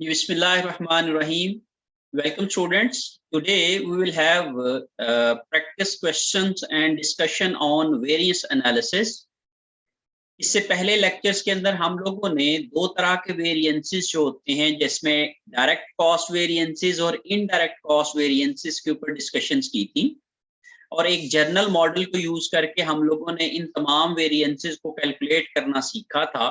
Bismillahirrahmanirrahim. Welcome students. Today we will have practice questions and discussion on variance analysis. इससे पहले lectures के अंदर हम लोगों ने दो तरह के वेरिएंसेस जो होते हैं जिसमें डायरेक्ट कॉस्ट वेरिएंसेस और इनडायरेक्ट कॉस्ट वेरिएंसेस के ऊपर डिस्कशंस की थी और एक जर्नल मॉडल को यूज करके हम लोगों ने इन तमाम वेरिएंसेस को कैलकुलेट करना सीखा था,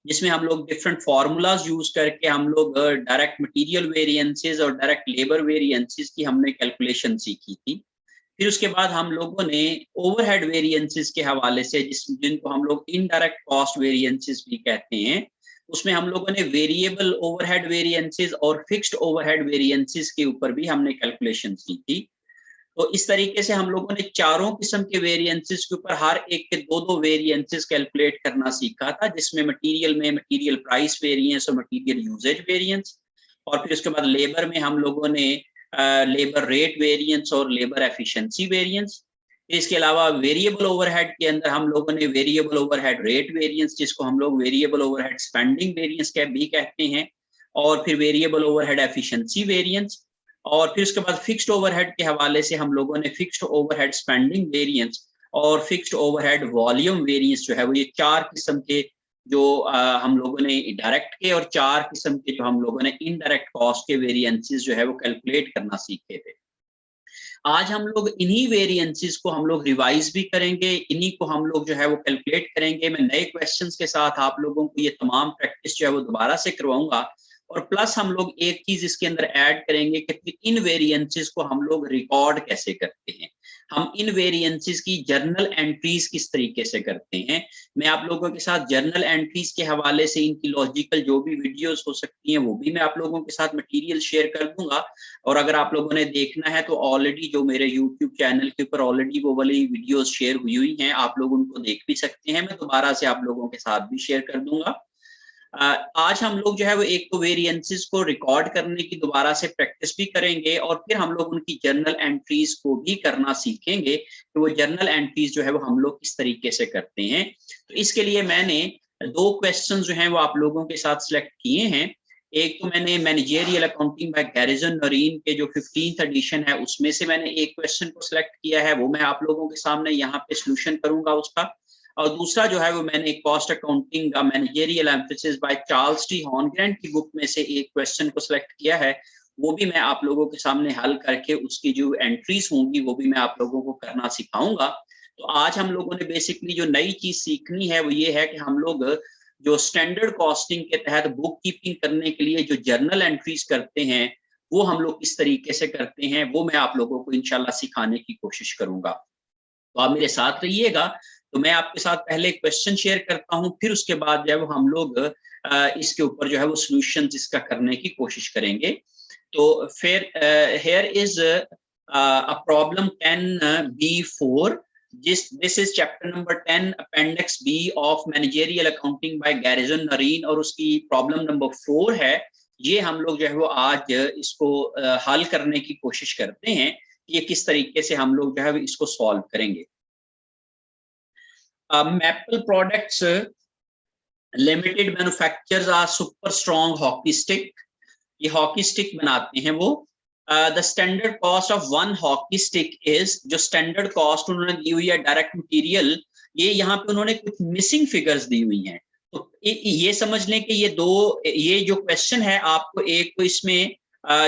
जिसमें हम लोग डिफरेंट फार्मूलाज यूज करके हम लोग डायरेक्ट मटेरियल वेरिएंसेस और डायरेक्ट लेबर वेरिएंसेस की हमने कैलकुलेशन सीखी थी। फिर उसके बाद हम लोगों ने ओवरहेड वेरिएंसेस के हवाले से जिनको हम लोग इनडायरेक्ट कॉस्ट वेरिएंसेस भी कहते हैं, उसमें हम लोगों ने वेरिएबल ओवरहेड वेरिएंसेस और फिक्स्ड ओवरहेड वेरिएंसेस के ऊपर भी हमने कैलकुलेशन सीखी। तो इस तरीके से हम लोगों ने चारों किस्म के वेरिएंसेस के ऊपर हर एक के दो वेरिएंसेस कैलकुलेट करना सीखा था, जिसमें मटेरियल में मटेरियल प्राइस वेरिएंस और मटेरियल यूजेज वेरिएंस, और फिर उसके बाद लेबर में हम लोगों ने लेबर रेट वेरिएंस और लेबर एफिशिएंसी वेरिएंस। इसके अलावा वेरिएबल ओवरहेड के अंदर हम लोगों ने वेरिएबल ओवरहेड रेट वेरिएंस, जिसको हम लोग वेरिएबल ओवरहेड स्पेंडिंग वेरिएंस भी कहते हैं, और फिर वेरिएबल ओवरहेड एफिशिएंसी वेरिएंस, और फिर उसके बाद फिक्स्ड ओवरहेड के हवाले से हम लोगों ने फिक्स्ड ओवरहेड स्पेंडिंग वेरिएंस और फिक्स्ड ओवरहेड वॉल्यूम वेरिएंस जो है वो ये चार किस्म के जो हम लोगों ने डायरेक्ट के और चार किस्म के जो हम लोगों ने इनडायरेक्ट कॉस्ट के वेरिएंसेस जो है वो कैलकुलेट करना सीखे थे। आज हम लोग इन्हीं वेरिएंसेस को हम लोग रिवाइज भी करेंगे, इन्हीं को हम लोग जो है वो कैलकुलेट करेंगे। मैं नए क्वेश्चंस के साथ आप लोगों को ये तमाम प्रैक्टिस जो है वो दोबारा से करवाऊंगा, और प्लस हम लोग एक चीज इसके अंदर ऐड करेंगे कि इन वेरिएंसेस को हम लोग रिकॉर्ड कैसे करते हैं, हम इन वेरिएंसेस की जर्नल एंट्रीज किस तरीके से करते हैं। मैं आप लोगों के साथ जर्नल एंट्रीज के हवाले से इनकी लॉजिकल जो भी वीडियोस हो सकती हैं वो भी मैं आप लोगों के साथ मटेरियल शेयर कर दूंगा, और अगर आप लोगों ने देखना है तो ऑलरेडी जो मेरे यूट्यूब चैनल के ऊपर ऑलरेडी वो वाली वीडियोस शेयर हुई हैं, आप लोग उनको देख भी सकते हैं। मैं दोबारा से आप लोगों के साथ भी शेयर कर दूंगा। आज हम लोग जो है वो एक तो वेरिएंसेस को रिकॉर्ड करने की दोबारा से प्रैक्टिस भी करेंगे, और फिर हम लोग उनकी जर्नल एंट्रीज को भी करना सीखेंगे कि वो जर्नल एंट्रीज जो है वो हम लोग किस तरीके से करते हैं। तो इसके लिए मैंने दो क्वेश्चन जो हैं वो आप लोगों के साथ सिलेक्ट किए हैं। एक तो मैंने managerial accounting by Garrison Noreen के जो 15th एडिशन है उसमें से मैंने एक क्वेश्चन को सिलेक्ट किया है, वो मैं आप लोगों के सामने यहाँ पे सोल्यूशन करूंगा उसका। और दूसरा जो है वो मैंने कॉस्ट अकाउंटिंग का managerial emphasis by Charles T Horngren की बुक में से एक क्वेश्चन को सिलेक्ट किया है, वो भी मैं आप लोगों के सामने हल करके उसकी जो एंट्रीज होंगी वो भी मैं आप लोगों को करना सिखाऊंगा। तो आज हम लोगों ने बेसिकली जो नई चीज सीखनी है वो ये है कि हम लोग जो स्टैंडर्ड कॉस्टिंग के तहत बुक कीपिंग करने के लिए जो जर्नल एंट्रीज करते हैं वो हम लोग किस तरीके से करते हैं, वो मैं आप लोगों को इंशाल्लाह सिखाने की कोशिश करूंगा। तो आप मेरे साथ रहिएगा। तो मैं आपके साथ पहले क्वेश्चन शेयर करता हूं, फिर उसके बाद जो है वो हम लोग इसके ऊपर जो है वो सॉल्यूशन इसका करने की कोशिश करेंगे। तो फिर here is a problem 10B4, this is chapter number 10 appendix B of managerial accounting by Garrison Noreen, और उसकी प्रॉब्लम नंबर 4 है। ये हम लोग जो है वो आज इसको हल करने की कोशिश करते हैं कि ये किस तरीके से हम लोग जो है इसको सॉल्व करेंगे। Maple Products Limited manufacturers are super strong hockey stick. ये हॉकी स्टिक बनाते हैं वो। The standard cost of one hockey stick is, जो स्टैंडर्ड कॉस्ट उन्होंने दी हुई है डायरेक्ट मटेरियल, ये यहाँ पे उन्होंने कुछ मिसिंग फिगर्स दी हुई हैं। तो ये समझ लें कि ये जो क्वेश्चन है आपको एक तो इसमें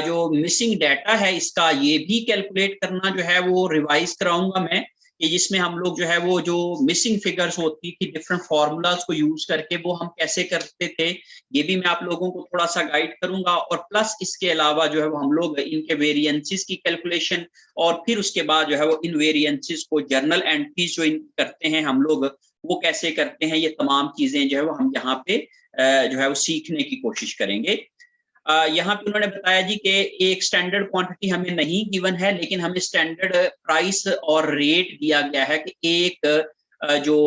जो मिसिंग डाटा है इसका ये भी कैलकुलेट करना जो है वो रिवाइज कराऊंगा मैं, कि जिसमें हम लोग जो है वो जो मिसिंग फिगर्स होती थी डिफरेंट फार्मूलाज को यूज करके वो हम कैसे करते थे, ये भी मैं आप लोगों को थोड़ा सा गाइड करूंगा। और प्लस इसके अलावा जो है वो हम लोग इनके वेरिएंसेस की कैलकुलेशन, और फिर उसके बाद जो है वो इन वेरिएंसेस को जर्नल एंट्रीज जो करते हैं हम लोग वो कैसे करते हैं, ये तमाम चीजें जो है वो हम यहाँ पे जो है वो सीखने की कोशिश करेंगे। यहाँ पे उन्होंने बताया जी कि एक स्टैंडर्ड क्वांटिटी हमें नहीं गिवन है, लेकिन हमें स्टैंडर्ड प्राइस और रेट दिया गया है कि एक जो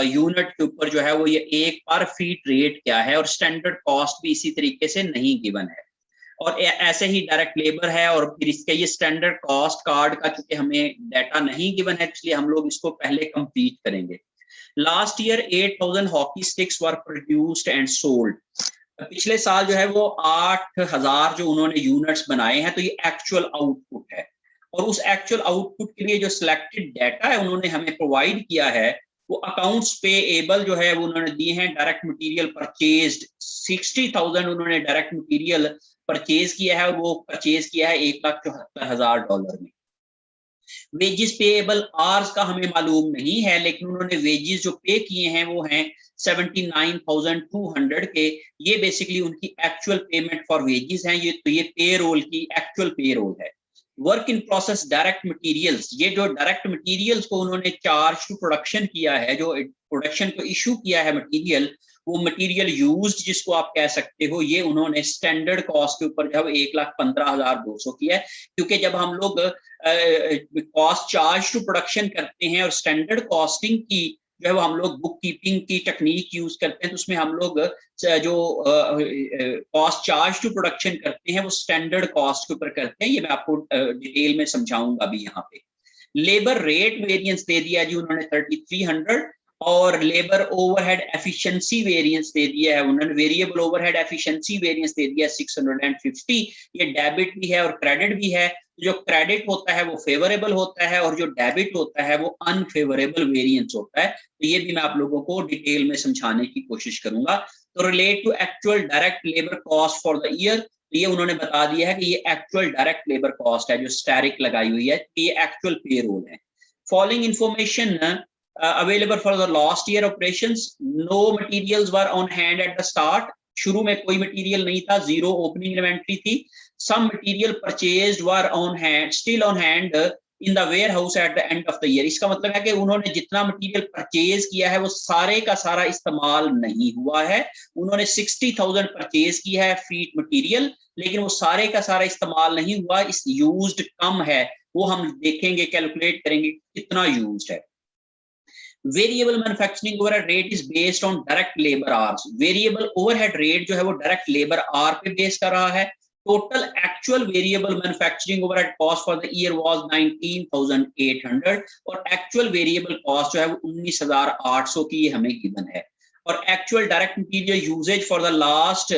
यूनिट के ऊपर जो है वो ये एक पर फीट रेट क्या है, और स्टैंडर्ड कॉस्ट भी इसी तरीके से नहीं गिवन है, और ऐसे ही डायरेक्ट लेबर है, और फिर इसके ये स्टैंडर्ड कॉस्ट कार्ड का चूंकि हमें डाटा नहीं गिवन है इसलिए हम लोग इसको पहले कंप्लीट करेंगे। Last year 8,000 hockey sticks were produced and sold. पिछले साल जो है वो 8,000 जो उन्होंने यूनिट्स बनाए हैं, तो ये एक्चुअल आउटपुट है। और उस एक्चुअल आउटपुट के लिए जो सिलेक्टेड डाटा है उन्होंने हमें प्रोवाइड किया है, वो अकाउंट्स पेएबल जो है वो उन्होंने दिए हैं। डायरेक्ट मटेरियल परचेज्ड 60,000 उन्होंने डायरेक्ट मटेरियल परचेज किया है, और वो परचेज किया है $1,74,000 में। वेजेस पेएबल आवर्स का हमें मालूम नहीं है, लेकिन उन्होंने वेजेस जो पे किए हैं वो हैं 79,200 के। ये बेसिकली उनकी एक्चुअल पेमेंट फॉर वेजेस हैं। ये पे रोल की एक्चुअल पे रोल है। Work in process direct materials, ये जो डायरेक्ट मटेरियल्स को उन्होंने चार्ज टू प्रोडक्शन किया है, जो प्रोडक्शन को इशू किया है मटेरियल, वो मटेरियल यूज्ड जिसको आप कह सकते हो, ये उन्होंने स्टैंडर्ड कॉस्ट के ऊपर जब 1,15,200 किया है। क्योंकि जब हम लोग कॉस्ट चार्ज टू प्रोडक्शन करते हैं और स्टैंडर्ड कॉस्टिंग की जो है वो हम लोग बुक कीपिंग की टेक्निक यूज करते हैं, तो उसमें हम लोग जो कॉस्ट चार्ज टू प्रोडक्शन करते हैं वो स्टैंडर्ड कॉस्ट के ऊपर करते हैं। ये मैं आपको डिटेल में समझाऊंगा अभी यहाँ पे। लेबर रेट वेरिएंस दे दिया जी उन्होंने 3,300, और लेबर ओवरहेड एफिशिएंसी वेरिएंस दे दिया है उन्होंने, वेरिएबल ओवरहेड एफिशिएंसी वेरिएंस दे दिया 650। ये डेबिट भी है और क्रेडिट भी है। जो क्रेडिट होता है वो फेवरेबल होता है, और जो डेबिट होता है वो अनफेवरेबल वेरिएंस होता है। तो ये भी मैं आप लोगों को डिटेल में समझाने की कोशिश करूंगा। तो relate to actual direct labour cost for the year, ये उन्होंने बता दिया है कि ये एक्चुअल डायरेक्ट लेबर कॉस्ट है जो स्टैरिक लगाई हुई है, ये एक्चुअल पे रोल है। Following information available for the last year operations, no materials were on hand at the start, शुरू में कोई मटेरियल नहीं था, जीरो ओपनिंग इन्वेंटरी थी। some material purchased were on hand, still on hand in the warehouse at the end of the year। इसका मतलब है कि उन्होंने जितना मटेरियल परचेज किया है वो सारे का सारा इस्तेमाल नहीं हुआ है। उन्होंने 60,000 परचेज किया है फीट मटेरियल, लेकिन वो सारे का सारा इस्तेमाल नहीं हुआ, इस यूज्ड कम है। वो हम देखेंगे, कैलकुलेट करेंगे कितना यूज्ड है। Variable manufacturing overhead rate is based on direct labour hours. Variable overhead rate जो है वो डायरेक्ट लेबर आवर पे बेस कर रहा है। Total actual variable manufacturing overhead cost for the year was 19,800, और एक्चुअल वेरिएबल कॉस्ट जो है वो 19,800 की हमें गिवन है। और actual direct material usage for the last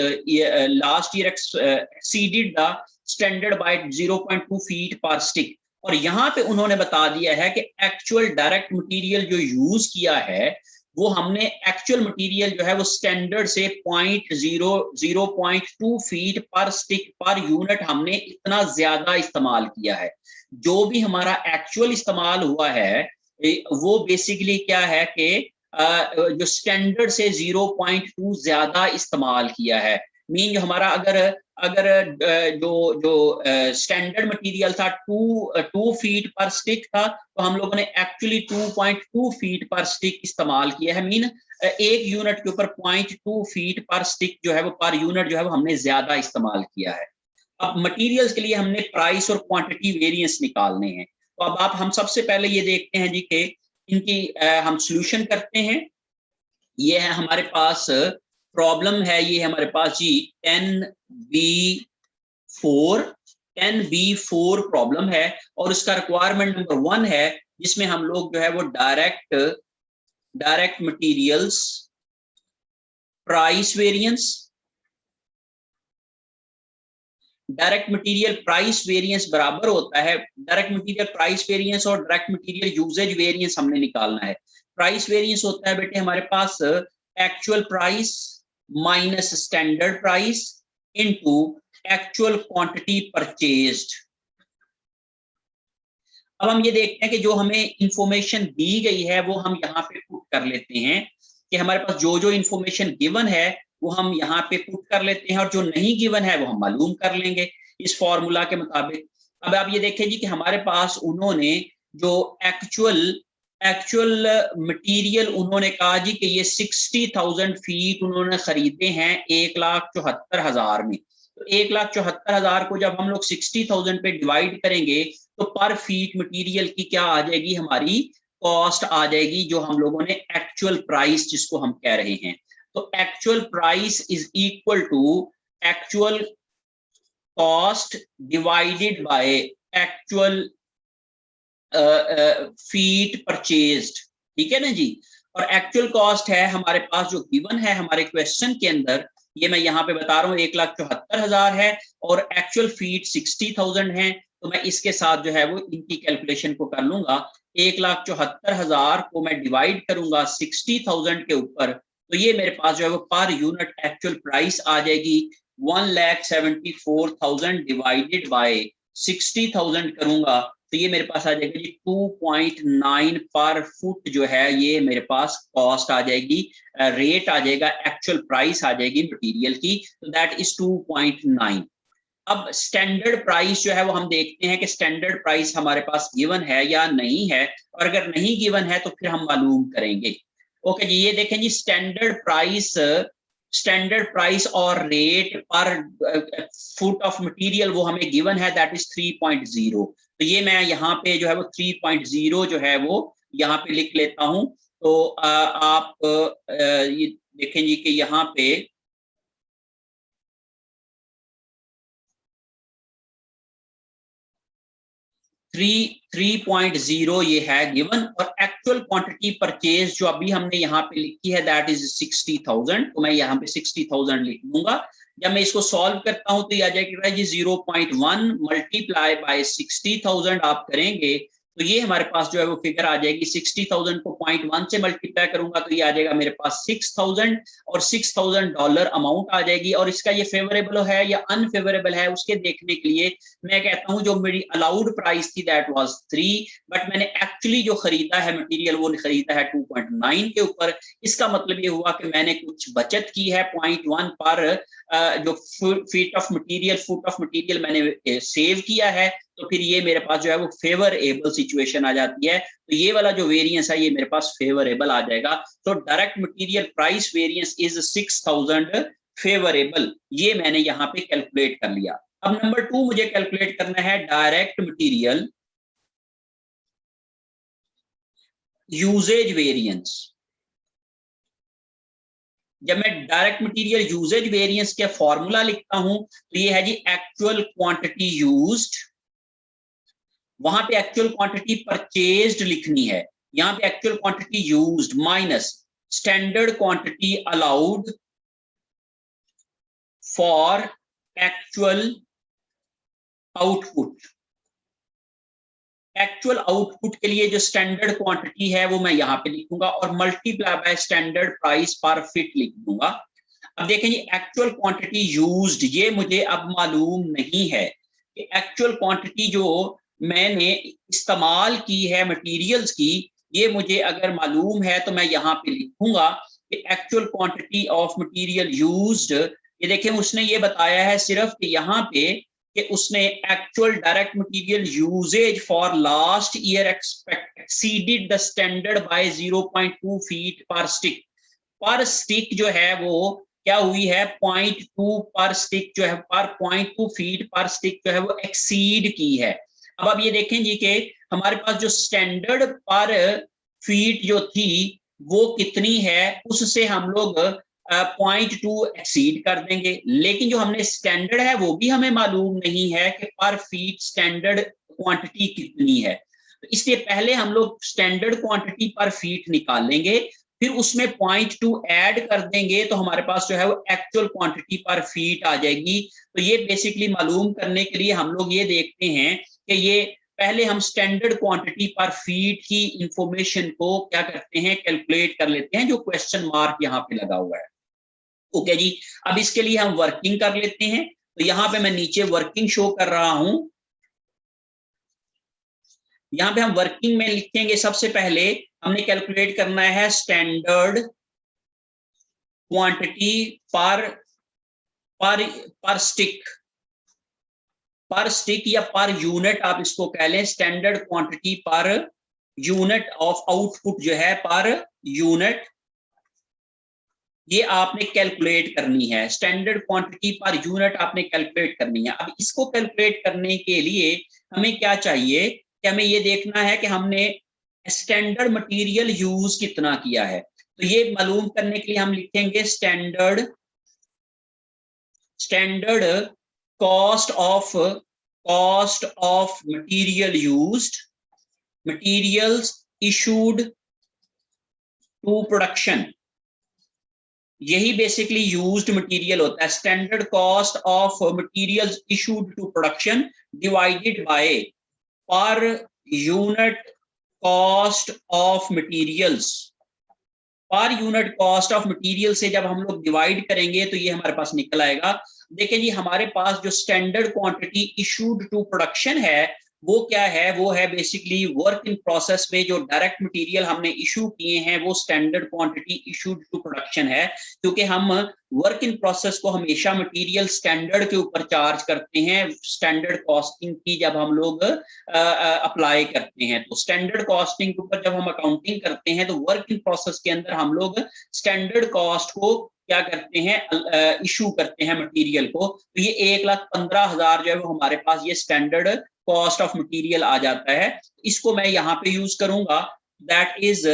year exceeded the standard by 0.2 feet per stick. और यहाँ पे उन्होंने बता दिया है कि एक्चुअल डायरेक्ट मटेरियल जो यूज किया है वो हमने एक्चुअल मटेरियल जो है वो स्टैंडर्ड से 0.2 feet per stick per unit हमने इतना ज्यादा इस्तेमाल किया है। जो भी हमारा एक्चुअल इस्तेमाल हुआ है वो बेसिकली क्या है कि जो स्टैंडर्ड से 0.2 ज्यादा इस्तेमाल किया है। मीन जो हमारा अगर जो स्टैंडर्ड मटेरियल था 2 फीट पर स्टिक था, तो हम लोगों ने एक्चुअली 2.2 फीट पर स्टिक इस्तेमाल किया है। मीन एक यूनिट के ऊपर 0.2 फीट पर स्टिक जो है वो पर यूनिट जो है वो हमने ज्यादा इस्तेमाल किया है। अब मटेरियल्स के लिए हमने प्राइस और क्वांटिटी वेरिएंस निकालने हैं। तो अब हम सबसे पहले ये देखते हैं जी कि इनकी हम सॉल्यूशन करते हैं। ये है हमारे पास प्रॉब्लम है, ये हमारे पास जी 10B4 प्रॉब्लम है, और इसका रिक्वायरमेंट नंबर 1 है जिसमें हम लोग जो है वो direct materials price variance, direct material price variance बराबर होता है डायरेक्ट मटेरियल प्राइस वेरिएंस और डायरेक्ट मटेरियल यूजेज वेरिएंस हमने निकालना है। प्राइस वेरिएंस होता है बेटे हमारे पास actual price minus standard price into actual quantity purchased. अब हम ये देखते हैं कि जो हमें इंफॉर्मेशन दी गई है वो हम यहाँ पे पुट कर लेते हैं कि हमारे पास जो इंफॉर्मेशन गिवन है वो हम यहाँ पे पुट कर लेते हैं, और जो नहीं गिवन है वो हम मालूम कर लेंगे इस फॉर्मूला के मुताबिक। अब आप ये देखें जी कि हमारे पास उन्होंने जो एक्चुअल मटेरियल उन्होंने कहा जी कि ये 60,000 फीट उन्होंने खरीदे हैं 1,74,000 में। तो 1,74,000 को जब हम लोग 60,000 पे डिवाइड करेंगे तो पर फीट मटेरियल की क्या आ जाएगी, हमारी कॉस्ट आ जाएगी, जो हम लोगों ने एक्चुअल प्राइस जिसको हम कह रहे हैं। तो actual price is equal to actual cost divided by actual feet purchased. ठीक है ना जी। और एक्चुअल कॉस्ट है हमारे पास जो गिवन है हमारे क्वेश्चन के अंदर, ये मैं यहाँ पे बता रहा हूँ 1,74,000 है और एक्चुअल फीट 60,000 है। तो मैं इसके साथ जो है वो इनकी कैलकुलेशन को कर लूंगा। 1,74,000 को मैं डिवाइड करूंगा 60,000 के ऊपर, तो ये मेरे पास जो है वो पर यूनिट एक्चुअल प्राइस आ जाएगी 1,74,000 डिवाइडेड बाय 60,000 करूंगा, तो ये मेरे पास आ जाएगा जी 2.9 पर फुट जो है ये मेरे पास कॉस्ट आ जाएगी, रेट आ जाएगा, एक्चुअल प्राइस आ जाएगी मटेरियल की, तो दैट इज 2.9। अब स्टैंडर्ड प्राइस जो है वो हम देखते हैं कि स्टैंडर्ड प्राइस हमारे पास गिवन है या नहीं है, और अगर नहीं गिवन है तो फिर हम मालूम करेंगे। ओके जी, ये देखें जी स्टैंडर्ड प्राइस और रेट पर फुट ऑफ मटेरियल वो हमें गिवन है, दैट इज 3.0। तो ये मैं यहाँ पे जो है वो 3.0 जो है वो यहाँ पे लिख लेता हूँ। तो आप ये देखें जी कि यहाँ पे 3.0 ये है गिवन, और एक्चुअल क्वांटिटी परचेज जो अभी हमने यहाँ पे लिखी है दैट इज 60,000, तो मैं यहाँ पे 60,000 लिख दूंगा। जब मैं इसको सॉल्व करता हूं तो ये आ जाएगा जी 0.1 मल्टीप्लाई बाय 60,000 आप करेंगे तो ये हमारे पास जो है वो फिगर आ जाएगी। 60,000 को 0.1 से मल्टीप्लाई करूंगा तो ये आ जाएगा मेरे पास 6,000 और $6,000 अमाउंट आ जाएगी। और इसका ये फेवरेबल है या अनफेवरेबल है उसके देखने के लिए मैं कहता हूं जो मेरी अलाउड प्राइस थी दैट वाज 3, बट मैंने एक्चुअली जो खरीदा है मटेरियल वो खरीदा है 2.9 के ऊपर। इसका मतलब ये हुआ कि मैंने कुछ बचत की है 0.1 पर जो फुट ऑफ मटेरियल मैंने सेव किया है, तो फिर ये मेरे पास जो है वो फेवरेबल सिचुएशन आ जाती है। तो ये वाला जो वेरिएंस है ये मेरे पास फेवरेबल आ जाएगा। तो direct material price variance is 6,000 favourable, ये मैंने यहाँ पे कैलकुलेट कर लिया। अब नंबर 2 मुझे कैलकुलेट करना है डायरेक्ट मटेरियल यूजेज वेरिएंस। जब मैं डायरेक्ट मटेरियल यूजेज वेरिएंस के फॉर्मूला लिखता हूं तो ये है जी एक्चुअल क्वांटिटी यूज्ड, वहां पे एक्चुअल क्वांटिटी परचेज्ड लिखनी है, यहाँ पे actual quantity used minus standard quantity allowed for actual output. Actual output के लिए जो स्टैंडर्ड क्वांटिटी है वो मैं यहाँ पे लिखूंगा और मल्टीप्लाई बाय स्टैंडर्ड प्राइस पर फिट लिख दूंगा। अब देखें ये एक्चुअल क्वांटिटी यूज्ड, ये मुझे अब मालूम नहीं है कि एक्चुअल क्वांटिटी जो मैंने इस्तेमाल की है मटेरियल्स की, ये मुझे अगर मालूम है तो मैं यहाँ पे लिखूंगा कि actual quantity of material used. ये देखें उसने ये बताया है सिर्फ कि यहाँ पे कि उसने actual direct material usage for last year exceeded the standard by 0.2 feet per stick. Per stick जो है वो क्या हुई है 0.2 पर स्टिक जो है पर 0.2 फीट पर स्टिक जो है वो एक्सीड की है। अब ये देखें जी कि हमारे पास जो स्टैंडर्ड पर फीट जो थी वो कितनी है, उससे हम लोग 0.2 एक्सीड कर देंगे, लेकिन जो हमने स्टैंडर्ड है वो भी हमें मालूम नहीं है कि पर फीट स्टैंडर्ड क्वांटिटी कितनी है। तो इसलिए पहले हम लोग स्टैंडर्ड क्वांटिटी पर फीट निकालेंगे, फिर उसमें 0.2 ऐड कर देंगे तो हमारे पास जो है वो एक्चुअल क्वांटिटी पर फीट आ जाएगी। तो ये बेसिकली मालूम करने के लिए हम लोग ये देखते हैं कि ये पहले हम स्टैंडर्ड क्वांटिटी पर फीट की इंफॉर्मेशन को क्या करते हैं कैलकुलेट कर लेते हैं, जो क्वेश्चन मार्क यहाँ पे लगा हुआ है। ओके जी, अब इसके लिए हम वर्किंग कर लेते हैं। तो यहाँ पे मैं नीचे वर्किंग शो कर रहा हूं। यहाँ पे हम वर्किंग में लिखेंगे सबसे पहले हमने कैलकुलेट करना है स्टैंडर्ड क्वांटिटी पर स्टिक या पर यूनिट आप इसको कह लें। Standard quantity per unit of output जो है पर यूनिट, ये आपने कैलकुलेट करनी है। स्टैंडर्ड क्वांटिटी पर यूनिट आपने कैलकुलेट करनी है। अब इसको कैलकुलेट करने के लिए हमें क्या चाहिए कि हमें ये देखना है कि हमने स्टैंडर्ड मटेरियल यूज कितना किया है। तो ये मालूम करने के लिए हम लिखेंगे standard cost of material used, materials issued to production, यही बेसिकली यूज्ड मटेरियल होता है। Standard cost of materials issued to production divided by per unit cost of materials. Per unit cost of material से जब हम लोग divide करेंगे तो ये हमारे पास निकल आएगा। देखिए जी, हमारे पास जो standard quantity issued to production है वो क्या है, वो है बेसिकली वर्क इन प्रोसेस में जो डायरेक्ट मटेरियल हमने इशू किए हैं वो standard quantity issued to production है। क्योंकि हम वर्क इन प्रोसेस को हमेशा मटेरियल स्टैंडर्ड के ऊपर चार्ज करते हैं स्टैंडर्ड कॉस्टिंग की जब हम लोग अप्लाई करते हैं। तो स्टैंडर्ड कॉस्टिंग के ऊपर जब हम अकाउंटिंग करते हैं तो वर्क इन प्रोसेस के अंदर हम लोग स्टैंडर्ड कॉस्ट को क्या करते हैं, इशू करते हैं मटेरियल को। तो ये 1,15,000 जो है वो हमारे पास ये स्टैंडर्ड कॉस्ट ऑफ मटेरियल आ जाता है। इसको मैं यहाँ पे यूज करूंगा, दैट इज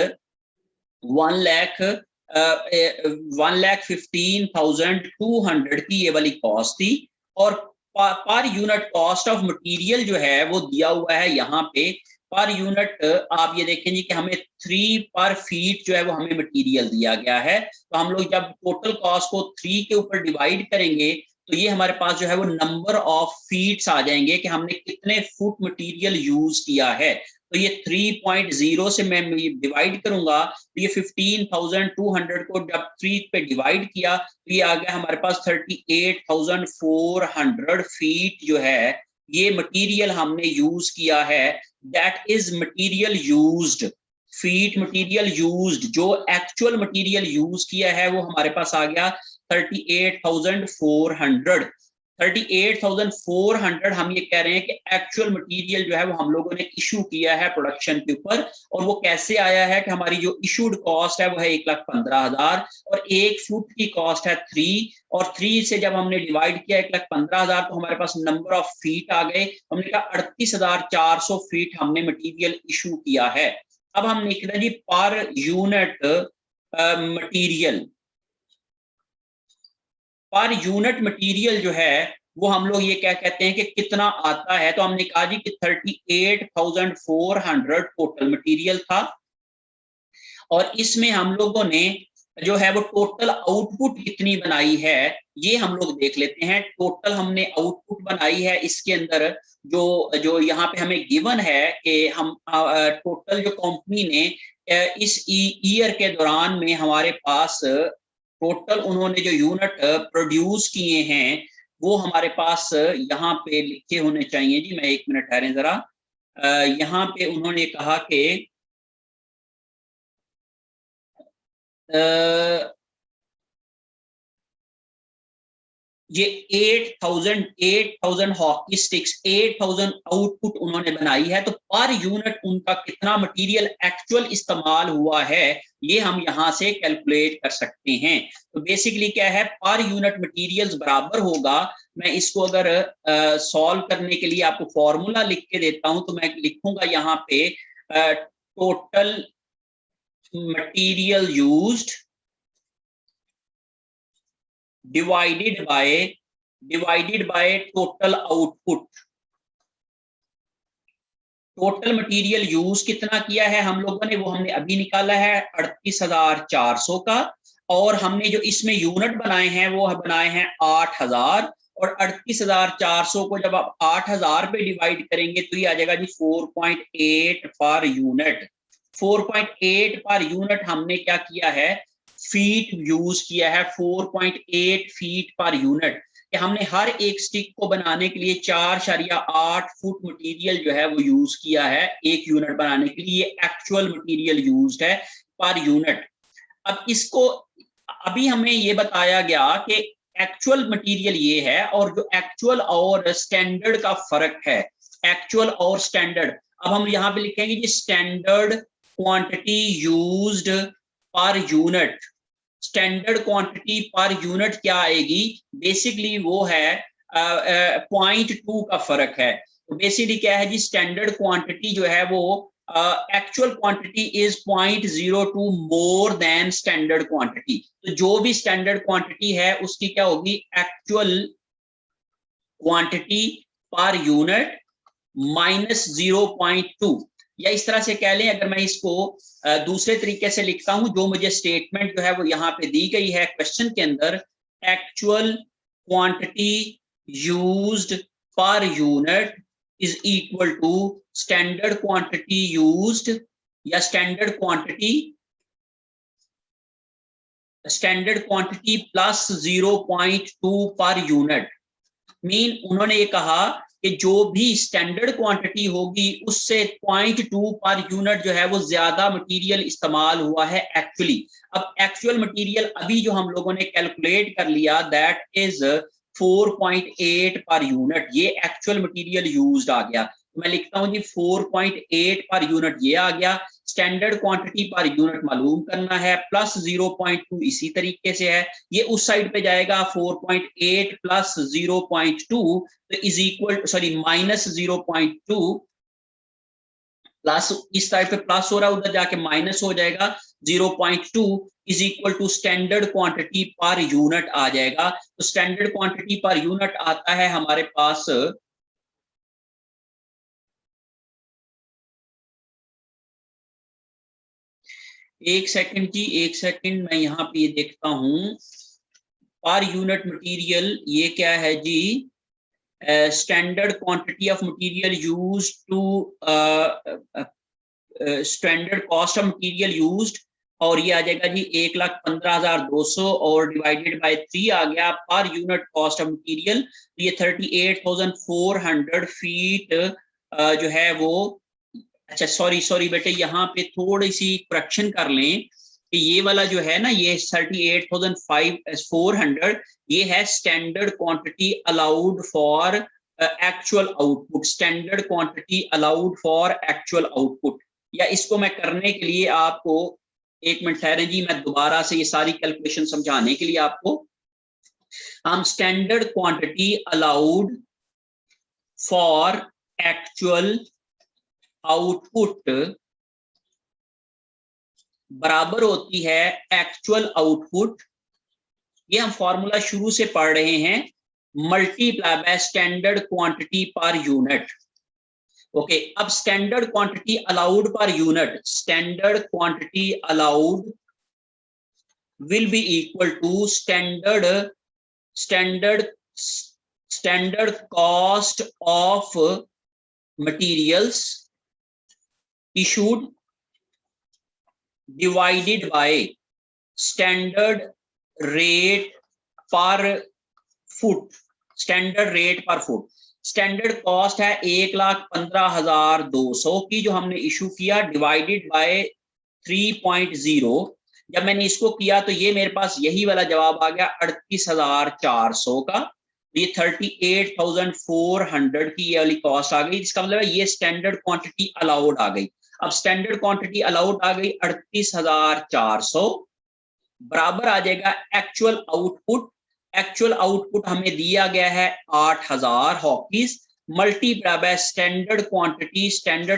1,15,200 की ये वाली कॉस्ट थी। और पर यूनिट कॉस्ट ऑफ मटेरियल जो है वो दिया हुआ है यहाँ पे पर यूनिट। आप ये देखेंगे कि हमें 3 पर फीट जो है वो हमें मटेरियल दिया गया है। तो हम लोग जब टोटल कॉस्ट को 3 के ऊपर डिवाइड करेंगे तो ये हमारे पास जो है वो नंबर ऑफ फीट्स आ जाएंगे कि हमने कितने फुट मटेरियल यूज किया है। तो ये 3.0 से मैं डिवाइड करूंगा तो ये 15,200 को जब 3 पे डिवाइड किया तो ये आ गया हमारे पास 38,400 फीट जो है ये मटेरियल हमने यूज किया है। That is material used, feet material used, जो एक्चुअल मटेरियल यूज किया है वो हमारे पास आ गया 38,400। 38,400 हम ये कह रहे हैं कि एक्चुअल मटेरियल जो है वो हम लोगों ने इशू किया है प्रोडक्शन के ऊपर। और वो कैसे आया है कि हमारी जो इशूड कॉस्ट है वो है 1,15,000 और एक फुट की कॉस्ट है 3 और 3 से जब हमने डिवाइड किया 1,15,000 तो हमारे पास नंबर ऑफ फीट आ गए। हमने कहा 38,400 फीट हमने मटेरियल इशू किया है। अब हम निकले जी per unit material. Per unit material जो है वो हम लोग ये क्या कहते हैं कि कितना आता है। तो हमने कहा जी कि 38,400 टोटल मटेरियल था और इसमें हम लोगों ने जो है वो टोटल आउटपुट कितनी बनाई है ये हम लोग देख लेते हैं। टोटल हमने आउटपुट बनाई है इसके अंदर जो यहाँ पे हमें गिवन है कि हम टोटल जो कंपनी ने इस ईयर के दौरान में हमारे पास टोटल उन्होंने जो यूनिट प्रोड्यूस किए हैं वो हमारे पास यहाँ पे लिखे होने चाहिए जी। मैं 1 मिनट ठहरें जरा। यहाँ पे उन्होंने कहा कि ये 8,000 हॉकी स्टिक्स 8,000 आउटपुट उन्होंने बनाई है। तो पर यूनिट उनका कितना मटेरियल एक्चुअल इस्तेमाल हुआ है ये हम यहाँ से कैलकुलेट कर सकते हैं। तो बेसिकली क्या है, पर यूनिट मटेरियल्स बराबर होगा, मैं इसको अगर सॉल्व करने के लिए आपको फॉर्मूला लिख के देता हूं तो मैं लिखूंगा यहाँ पे total material used divided by total output। Total material use कितना किया है हम लोगों ने वो हमने अभी निकाला है 38,400 का। और हमने जो इसमें यूनिट बनाए हैं वो बनाए हैं 8,000 और 38,400 को जब आप 8,000 पे डिवाइड करेंगे तो ये आ जाएगा जी 4.8 पर यूनिट। 4.8 पर यूनिट हमने क्या किया है, फीट यूज किया है। 4.8 फीट पर यूनिट कि हमने हर एक स्टिक को बनाने के लिए 4.8 फुट मटेरियल जो है वो यूज किया है एक यूनिट बनाने के लिए। एक्चुअल मटेरियल यूज्ड है पर यूनिट। अब इसको अभी हमें ये बताया गया कि एक्चुअल मटेरियल ये है और जो एक्चुअल और स्टैंडर्ड का फर्क है, एक्चुअल और स्टैंडर्ड। अब हम यहाँ पे लिखेंगे कि standard quantity used per unit. Standard quantity per unit क्या आएगी, बेसिकली वो है 0.2 का फर्क है। तो बेसिकली क्या है जी, स्टैंडर्ड क्वांटिटी जो है वो actual quantity is 0.02 more than standard quantity. तो जो भी स्टैंडर्ड क्वांटिटी है उसकी क्या होगी, actual quantity per unit minus 0.2। या इस तरह से कह लें, अगर मैं इसको दूसरे तरीके से लिखता हूं, जो मुझे स्टेटमेंट जो है वो यहाँ पे दी गई है क्वेश्चन के अंदर, actual quantity used per unit is equal to standard quantity used या standard quantity plus 0.2 per unit. Mean उन्होंने ये कहा कि जो भी स्टैंडर्ड क्वांटिटी होगी उससे 0.2 पर यूनिट जो है वो ज्यादा मटेरियल इस्तेमाल हुआ है एक्चुअली। अब एक्चुअल मटेरियल अभी जो हम लोगों ने कैलकुलेट कर लिया, दैट इज 4.8 पर यूनिट, ये एक्चुअल मटेरियल यूज्ड आ गया। तो मैं लिखता हूं जी 4.8 पर यूनिट ये आ गया। स्टैंडर्ड क्वांटिटी पर यूनिट मालूम करना है, प्लस 0.2 इसी तरीके से है, ये उस साइड पे जाएगा 4.8 प्लस 0.2 तो is equal, sorry minus 0.2 plus, इस साइड पे प्लस हो रहा है, उधर जाके माइनस हो जाएगा, 0.2 is equal to standard quantity per unit आ जाएगा। तो स्टैंडर्ड क्वांटिटी पर यूनिट आता है हमारे पास, एक सेकंड जी, एक सेकंड, मैं यहाँ पे ये देखता हूं पर यूनिट मटेरियल, ये क्या है जी, standard quantity of material used to standard cost of material used, और ये आ जाएगा जी 1,15,200 और डिवाइडेड बाय 3 आ गया पर यूनिट कॉस्ट ऑफ मटेरियल। तो ये 38,400 फीट जो है वो, अच्छा सॉरी बेटे, यहाँ पे थोड़ी सी करेक्शन कर लें कि ये वाला जो है ना, ये 38,400 ये है standard quantity allowed for actual output, standard quantity allowed for actual output. या इसको मैं करने के लिए आपको एक मिनट ठहरे जी, मैं दोबारा से ये सारी कैलकुलेशन समझाने के लिए आपको, हम standard quantity allowed for actual output बराबर होती है एक्चुअल आउटपुट, ये हम फॉर्मूला शुरू से पढ़ रहे हैं, multiply by standard quantity per unit. Okay, अब standard quantity allowed per unit, standard quantity allowed will be equal to standard cost of materials issued divided by standard rate per foot, standard rate per foot। Standard cost है 1,15,200 की जो हमने issue किया, divided by 3.0। जब मैंने इसको किया तो ये मेरे पास यही वाला जवाब आ गया 38,400 का। ये 38,400 की ये वाली कॉस्ट आ गई, इसका मतलब है ये स्टैंडर्ड क्वांटिटी अलाउड आ गई। अब स्टैंडर्ड क्वांटिटी अलाउड आ गई 38,400, बराबर आ जाएगा एक्चुअल आउटपुट। एक्चुअल आउटपुट हमें दिया गया है 8,000 hockeys, multiply by standard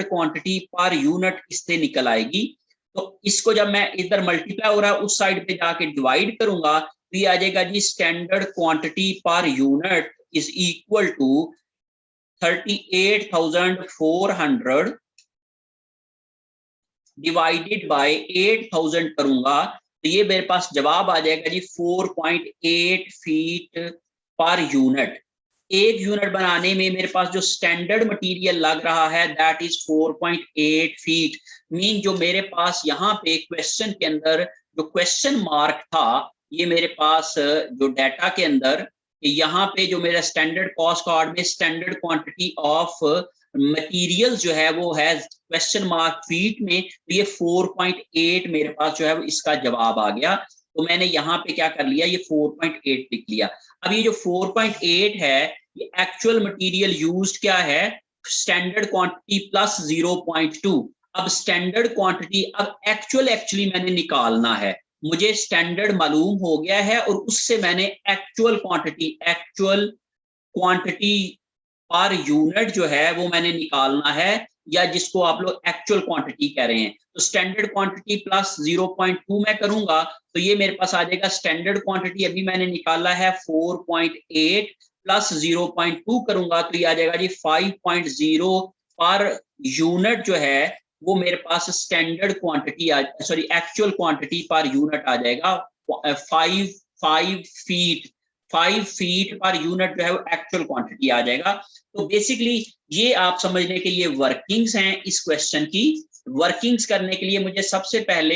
quantity per unit इससे निकल आएगी। तो इसको जब मैं इधर मल्टीप्लाई हो रहा है उस साइड पे जाके डिवाइड करूंगा तो ये आ जाएगा जी standard quantity per unit is equal to 38,400 divided by 8,000 करूंगा तो ये मेरे पास जवाब आ जाएगा जी 4.8 फीट पर यूनिट। एक यूनिट बनाने में मेरे पास जो स्टैंडर्ड मटेरियल लग रहा है दैट इज 4.8 फीट। मीन जो मेरे पास यहाँ पे क्वेश्चन के अंदर जो क्वेश्चन मार्क था, ये मेरे पास जो डाटा के अंदर यहाँ पे जो मेरा स्टैंडर्ड कॉस्ट कार्ड में स्टैंडर्ड क्वांटिटी ऑफ मटेरियल जो है वो है क्वेश्चन मार्क फीट में, तो ये 4.8 मेरे पास जो है वो इसका जवाब आ गया। तो मैंने यहाँ पे क्या कर लिया, ये 4.8 लिख लिया। अब ये जो 4.8 है ये एक्चुअल मटेरियल यूज्ड क्या है, स्टैंडर्ड क्वांटिटी प्लस 0.2। अब स्टैंडर्ड क्वांटिटी, अब एक्चुअली मैंने निकालना है, मुझे स्टैंडर्ड मालूम हो गया है और उससे मैंने एक्चुअल क्वांटिटी पर यूनिट जो है वो मैंने निकालना है, या जिसको आप लोग एक्चुअल क्वांटिटी कह रहे हैं। तो स्टैंडर्ड क्वांटिटी प्लस 0.2 मैं करूंगा तो ये मेरे पास आ जाएगा स्टैंडर्ड क्वांटिटी अभी मैंने निकाला है 4.8 प्लस 0.2 करूंगा तो ये आ जाएगा जी 5.0 पर यूनिट जो है वो मेरे पास standard quantity sorry actual quantity per unit आ जाएगा 5 फीट पर यूनिट जो है वो एक्चुअल क्वांटिटी आ जाएगा। तो बेसिकली ये आप समझने के लिए वर्किंग्स हैं इस क्वेश्चन की। वर्किंग्स करने के लिए मुझे सबसे पहले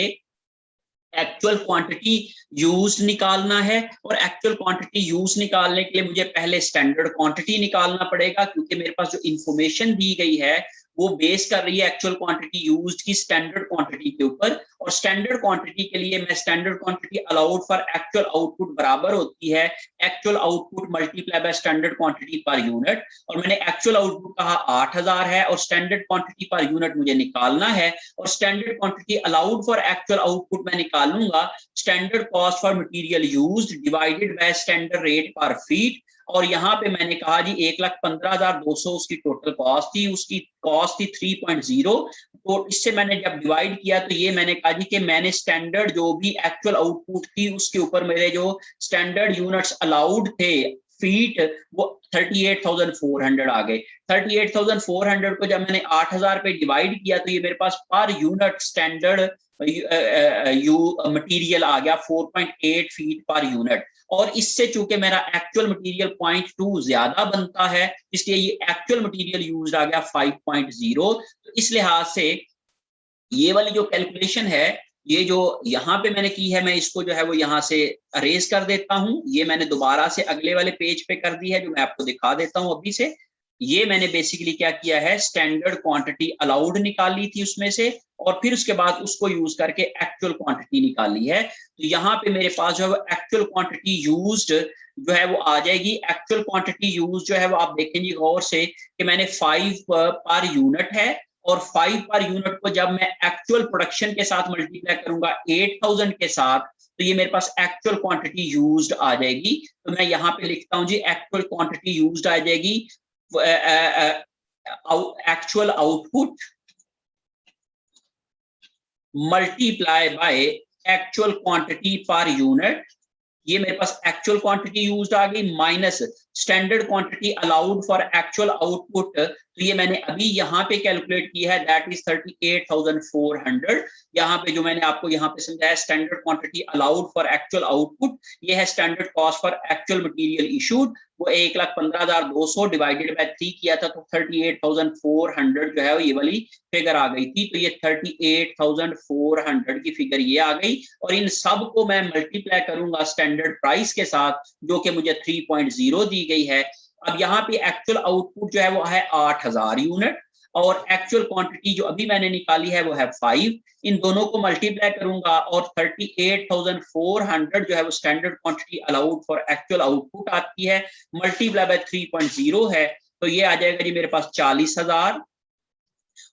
एक्चुअल क्वांटिटी यूज निकालना है, और एक्चुअल क्वांटिटी यूज निकालने के लिए मुझे पहले स्टैंडर्ड क्वांटिटी निकालना पड़ेगा, क्योंकि मेरे पास जो इंफॉर्मेशन दी गई है वो बेस कर रही है एक्चुअल क्वांटिटी यूज्ड की स्टैंडर्ड क्वांटिटी के ऊपर। और स्टैंडर्ड क्वांटिटी के लिए मैं standard quantity allowed for actual output बराबर होती है actual output multiply by standard quantity per unit. और मैंने एक्चुअल आउटपुट कहा 8000 है, और स्टैंडर्ड क्वांटिटी पर यूनिट मुझे निकालना है, और standard quantity allowed for actual output मैं निकालूंगा standard cost for material used divided by standard rate पर फीट। और यहाँ पे मैंने कहा जी 1,15,200 उसकी टोटल कॉस्ट थी, उसकी कॉस्ट थी 3.0। तो इससे मैंने जब डिवाइड किया तो ये मैंने कहा जी कि मैंने स्टैंडर्ड जो भी एक्चुअल आउटपुट थी उसके ऊपर मेरे जो स्टैंडर्ड यूनिट्स अलाउड थे फीट वो 38,400 आ गए। 38,400 को जब मैंने 8,000 पे डिवाइड किया तो ये मेरे पास पर यूनिट स्टैंडर्ड मटेरियल आ गया 4.8 फीट पर यूनिट। और इससे चूंकि मेरा एक्चुअल मटेरियल 0.2 ज्यादा बनता है, इसलिए ये एक्चुअल मटेरियल यूज आ गया 5.0। तो इस लिहाज से ये वाली जो कैलकुलेशन है, ये जो यहाँ पे मैंने की है, मैं इसको जो है वो यहाँ से अरेज कर देता हूँ। ये मैंने दोबारा से अगले वाले पेज पे कर दी है, जो मैं आपको दिखा देता हूँ अभी से। ये मैंने बेसिकली क्या किया है, स्टैंडर्ड क्वांटिटी अलाउड निकाली थी उसमें से, और फिर उसके बाद उसको यूज करके एक्चुअल क्वांटिटी निकाली है। तो यहाँ पे मेरे पास जो है एक्चुअल क्वांटिटी यूज्ड जो है वो आ जाएगी। एक्चुअल क्वांटिटी यूज जो है वो आप देखेंगे गौर से कि मैंने 5 पर यूनिट है, और 5 पर यूनिट को जब मैं एक्चुअल प्रोडक्शन के साथ मल्टीप्लाई करूंगा 8000 के साथ, तो ये मेरे पास एक्चुअल क्वांटिटी यूज्ड आ जाएगी। तो मैं यहाँ पे लिखता हूँ जी एक्चुअल क्वांटिटी यूज्ड आ जाएगी actual output multiply by actual quantity per unit. ये मेरे पास एक्चुअल क्वांटिटी यूज्ड आ गई minus standard quantity allowed for actual output. तो ये मैंने अभी यहाँ पे कैलकुलेट किया है, दैट इज 38,400। यहाँ पे जो मैंने आपको यहाँ पे समझाया standard quantity allowed for actual output, ये है standard cost for actual material issued, वो 1,15,200 डिवाइडेड बाय 3 किया था, तो 38,400 जो है ये वाली फिगर आ गई थी। तो ये 38,400 की फिगर ये आ गई, और इन सब को मैं मल्टीप्लाई करूंगा स्टैंडर्ड प्राइस के साथ, जो कि मुझे 3.0 दी गई है। अब यहाँ पे एक्चुअल आउटपुट जो है वो है 8,000 यूनिट, और एक्चुअल क्वांटिटी जो अभी मैंने निकाली है वो है 5। इन दोनों को मल्टीप्लाई करूंगा, और 38,400 जो है वो standard quantity allowed for actual output आती है, मल्टीप्लाई बाय 3.0 है, तो ये आ जाएगा जी मेरे पास 40,000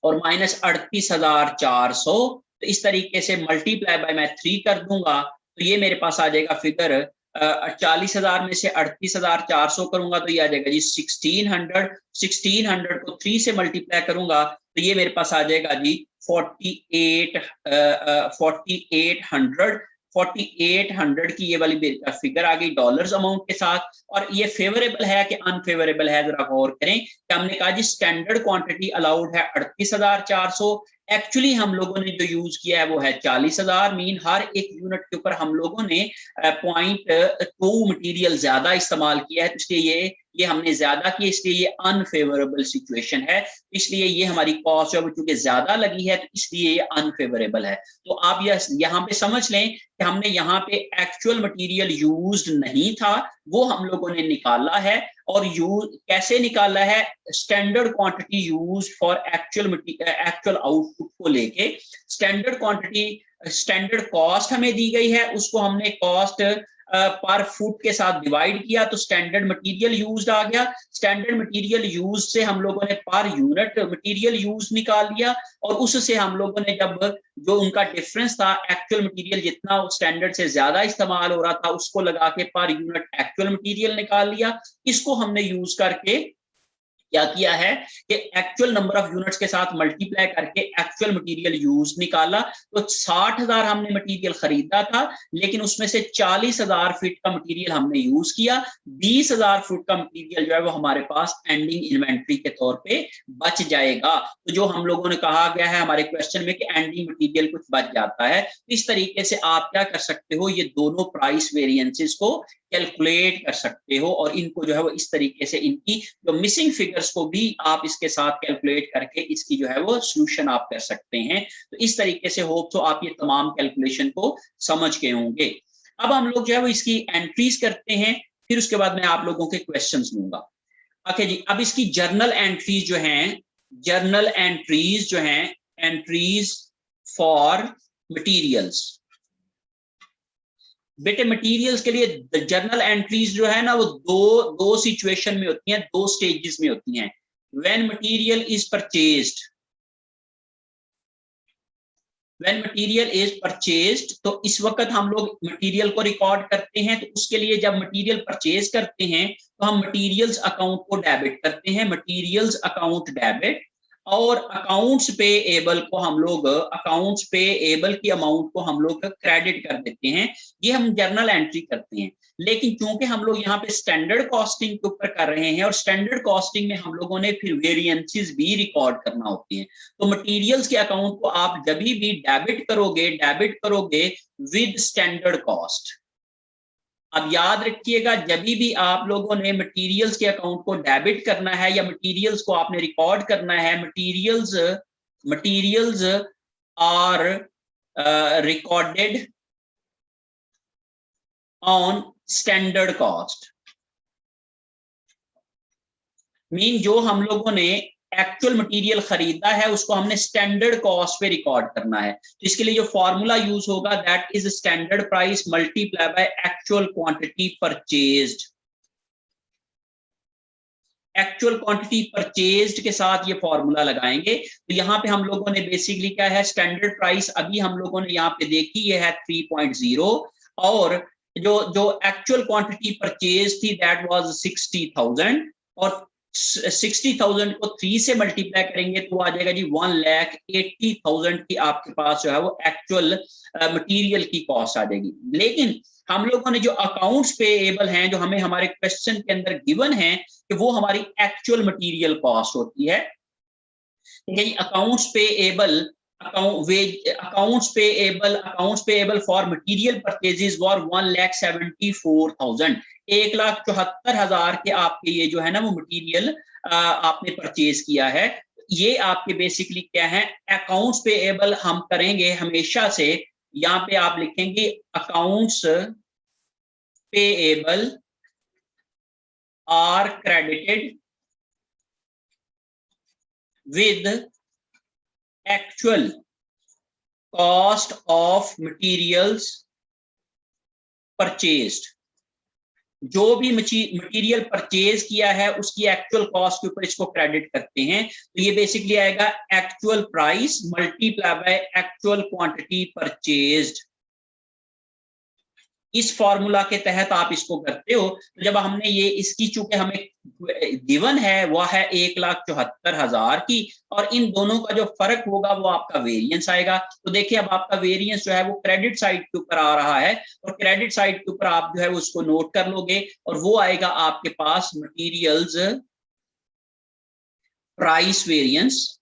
और माइनस 38,400। तो इस तरीके से मल्टीप्लाई बाय मैं 3 कर दूंगा, तो ये मेरे पास आ जाएगा फिगर 40,000 में से 38,400 करूंगा तो ये आ जाएगा जी 1600। 1600 को 3 से मल्टीप्लाई करूंगा तो ये मेरे पास आ जाएगा जी 4800 की ये वाली फिगर आ गई डॉलर्स अमाउंट के साथ। और ये फेवरेबल है कि अनफेवरेबल है, जरा गौर करें कि हमने कहा जी स्टैंडर्ड क्वांटिटी अलाउड है 38,400, एक्चुअली हम लोगों ने जो यूज किया है वो है 40,000। मीन हर एक यूनिट के ऊपर हम लोगों ने 0.2 मटेरियल ज्यादा इस्तेमाल किया है, तो इसलिए ये हमने ज्यादा की, इसलिए ये अनफेवरेबल सिचुएशन है। इसलिए ये हमारी कॉस्ट है चूंकि ज्यादा लगी है, तो इसलिए ये अनफेवरेबल है। तो आप यहाँ पे समझ लें कि हमने यहाँ पे एक्चुअल मटेरियल यूज्ड नहीं था, वो हम लोगों ने निकाला है। और कैसे निकाला है, standard quantity use for actual output को लेके। स्टैंडर्ड क्वांटिटी स्टैंडर्ड कॉस्ट हमें दी गई है, उसको हमने कॉस्ट पर फुट के साथ डिवाइड किया तो स्टैंडर्ड मटेरियल यूज्ड आ गया। स्टैंडर्ड मटेरियल यूज से हम लोगों ने पर यूनिट मटेरियल यूज निकाल लिया, और उससे हम लोगों ने जब जो उनका डिफरेंस था एक्चुअल मटेरियल जितना स्टैंडर्ड से ज्यादा इस्तेमाल हो रहा था उसको लगा के पर यूनिट एक्चुअल मटेरियल निकाल लिया। इसको हमने यूज करके क्या किया है कि एक्चुअल नंबर ऑफ यूनिट्स के साथ मल्टीप्लाई करके एक्चुअल मटेरियल यूज निकाला। तो 60,000 हमने मटेरियल खरीदा था, लेकिन उसमें से 40,000 फीट का मटेरियल हमने यूज किया। 20,000 फीट का मटेरियल जो है वो हमारे पास एंडिंग इन्वेंट्री के तौर पे बच जाएगा। तो जो हम लोगों ने कहा गया है हमारे क्वेश्चन में कि एंडिंग मटेरियल कुछ बच जाता है, तो इस तरीके से आप क्या कर सकते हो, ये दोनों प्राइस वेरिएंसेस को कैलकुलेट कर सकते हो और इनको जो है वो इस तरीके से इनकी जो मिसिंग फिगर्स को भी आप इसके साथ कैलकुलेट करके इसकी जो है वो सॉल्यूशन आप कर सकते हैं। तो इस तरीके से होप तो आप ये तमाम कैलकुलेशन को समझ गए होंगे। अब हम लोग जो है वो इसकी एंट्रीज करते हैं, फिर उसके बाद मैं आप लोगों के क्वेश्चंस लूंगा। ओके जी, अब इसकी जर्नल एंट्रीज जो हैं, जर्नल एंट्रीज जो हैं, एंट्रीज फॉर मटीरियल्स। बेटे मटेरियल्स के लिए जर्नल एंट्रीज जो है ना वो दो सिचुएशन में होती हैं, दो स्टेजेस में होती हैं। When material is purchased, when material is purchased, तो इस वक्त हम लोग मटेरियल को रिकॉर्ड करते हैं। तो उसके लिए जब मटेरियल परचेज करते हैं तो हम मटेरियल्स अकाउंट को डेबिट करते हैं, मटेरियल्स अकाउंट डेबिट, और अकाउंट्स पे एबल को हम लोग, अकाउंट्स पे एबल की अमाउंट को हम लोग क्रेडिट कर देते हैं। ये हम जर्नल एंट्री करते हैं। लेकिन चूंकि हम लोग यहाँ पे स्टैंडर्ड कॉस्टिंग के ऊपर कर रहे हैं और स्टैंडर्ड कॉस्टिंग में हम लोगों ने फिर वेरिएंसेस भी रिकॉर्ड करना होती हैं, तो मटेरियल्स के अकाउंट को आप जब भी डेबिट करोगे विद स्टैंडर्ड कॉस्ट। अब याद रखिएगा, जब भी आप लोगों ने मटेरियल्स के अकाउंट को डेबिट करना है या मटेरियल्स को आपने रिकॉर्ड करना है, materials are recorded on standard cost. Mean जो हम लोगों ने एक्चुअल मटेरियल खरीदा है उसको हमने स्टैंडर्ड कॉस्ट पे रिकॉर्ड करना है। तो इसके लिए जो फॉर्मूला यूज होगा that is standard price multiply by actual quantity purchased. Actual quantity purchased के साथ ये फॉर्मूला लगाएंगे। तो यहाँ पे हम लोगों ने बेसिकली क्या है, स्टैंडर्ड प्राइस अभी हम लोगों ने यहाँ पे देखी ये है 3.0, और जो एक्चुअल क्वांटिटी परचेज थी दैट वाज 60,000, और 60,000 को 3 से मल्टीप्लाई करेंगे तो आ जाएगा जी 1,80,000 की आपके पास जो है वो एक्चुअल मटेरियल की कॉस्ट आ जाएगी। लेकिन हम लोगों ने जो अकाउंट्स पेएबल हैं, जो हमें हमारे क्वेश्चन के अंदर गिवन है कि वो हमारी एक्चुअल मटेरियल कॉस्ट होती है। Accounts payable, accounts payable for material purchases were 1,74,000, 1,74,000 के आपके ये जो है ना वो मटेरियल आपने परचेज किया है। ये आपके बेसिकली क्या है, अकाउंट्स पेएबल हम करेंगे हमेशा से, यहाँ पे आप लिखेंगे accounts payable are credited with actual cost of materials purchased. जो भी मटेरियल परचेज किया है उसकी एक्चुअल कॉस्ट के ऊपर इसको क्रेडिट करते हैं। तो ये बेसिकली आएगा actual price multiply by actual quantity purchased. इस फॉर्मूला के तहत आप इसको करते हो। तो जब हमने ये इसकी चूंकि हमें गिवन है वह है 1,74,000 की, और इन दोनों का जो फर्क होगा वो आपका वेरिएंस आएगा। तो देखिए अब आपका वेरिएंस जो है वो क्रेडिट साइड के ऊपर आ रहा है, और क्रेडिट साइड के ऊपर आप जो है उसको नोट कर लोगे, और वो आएगा आपके पास materials price variance,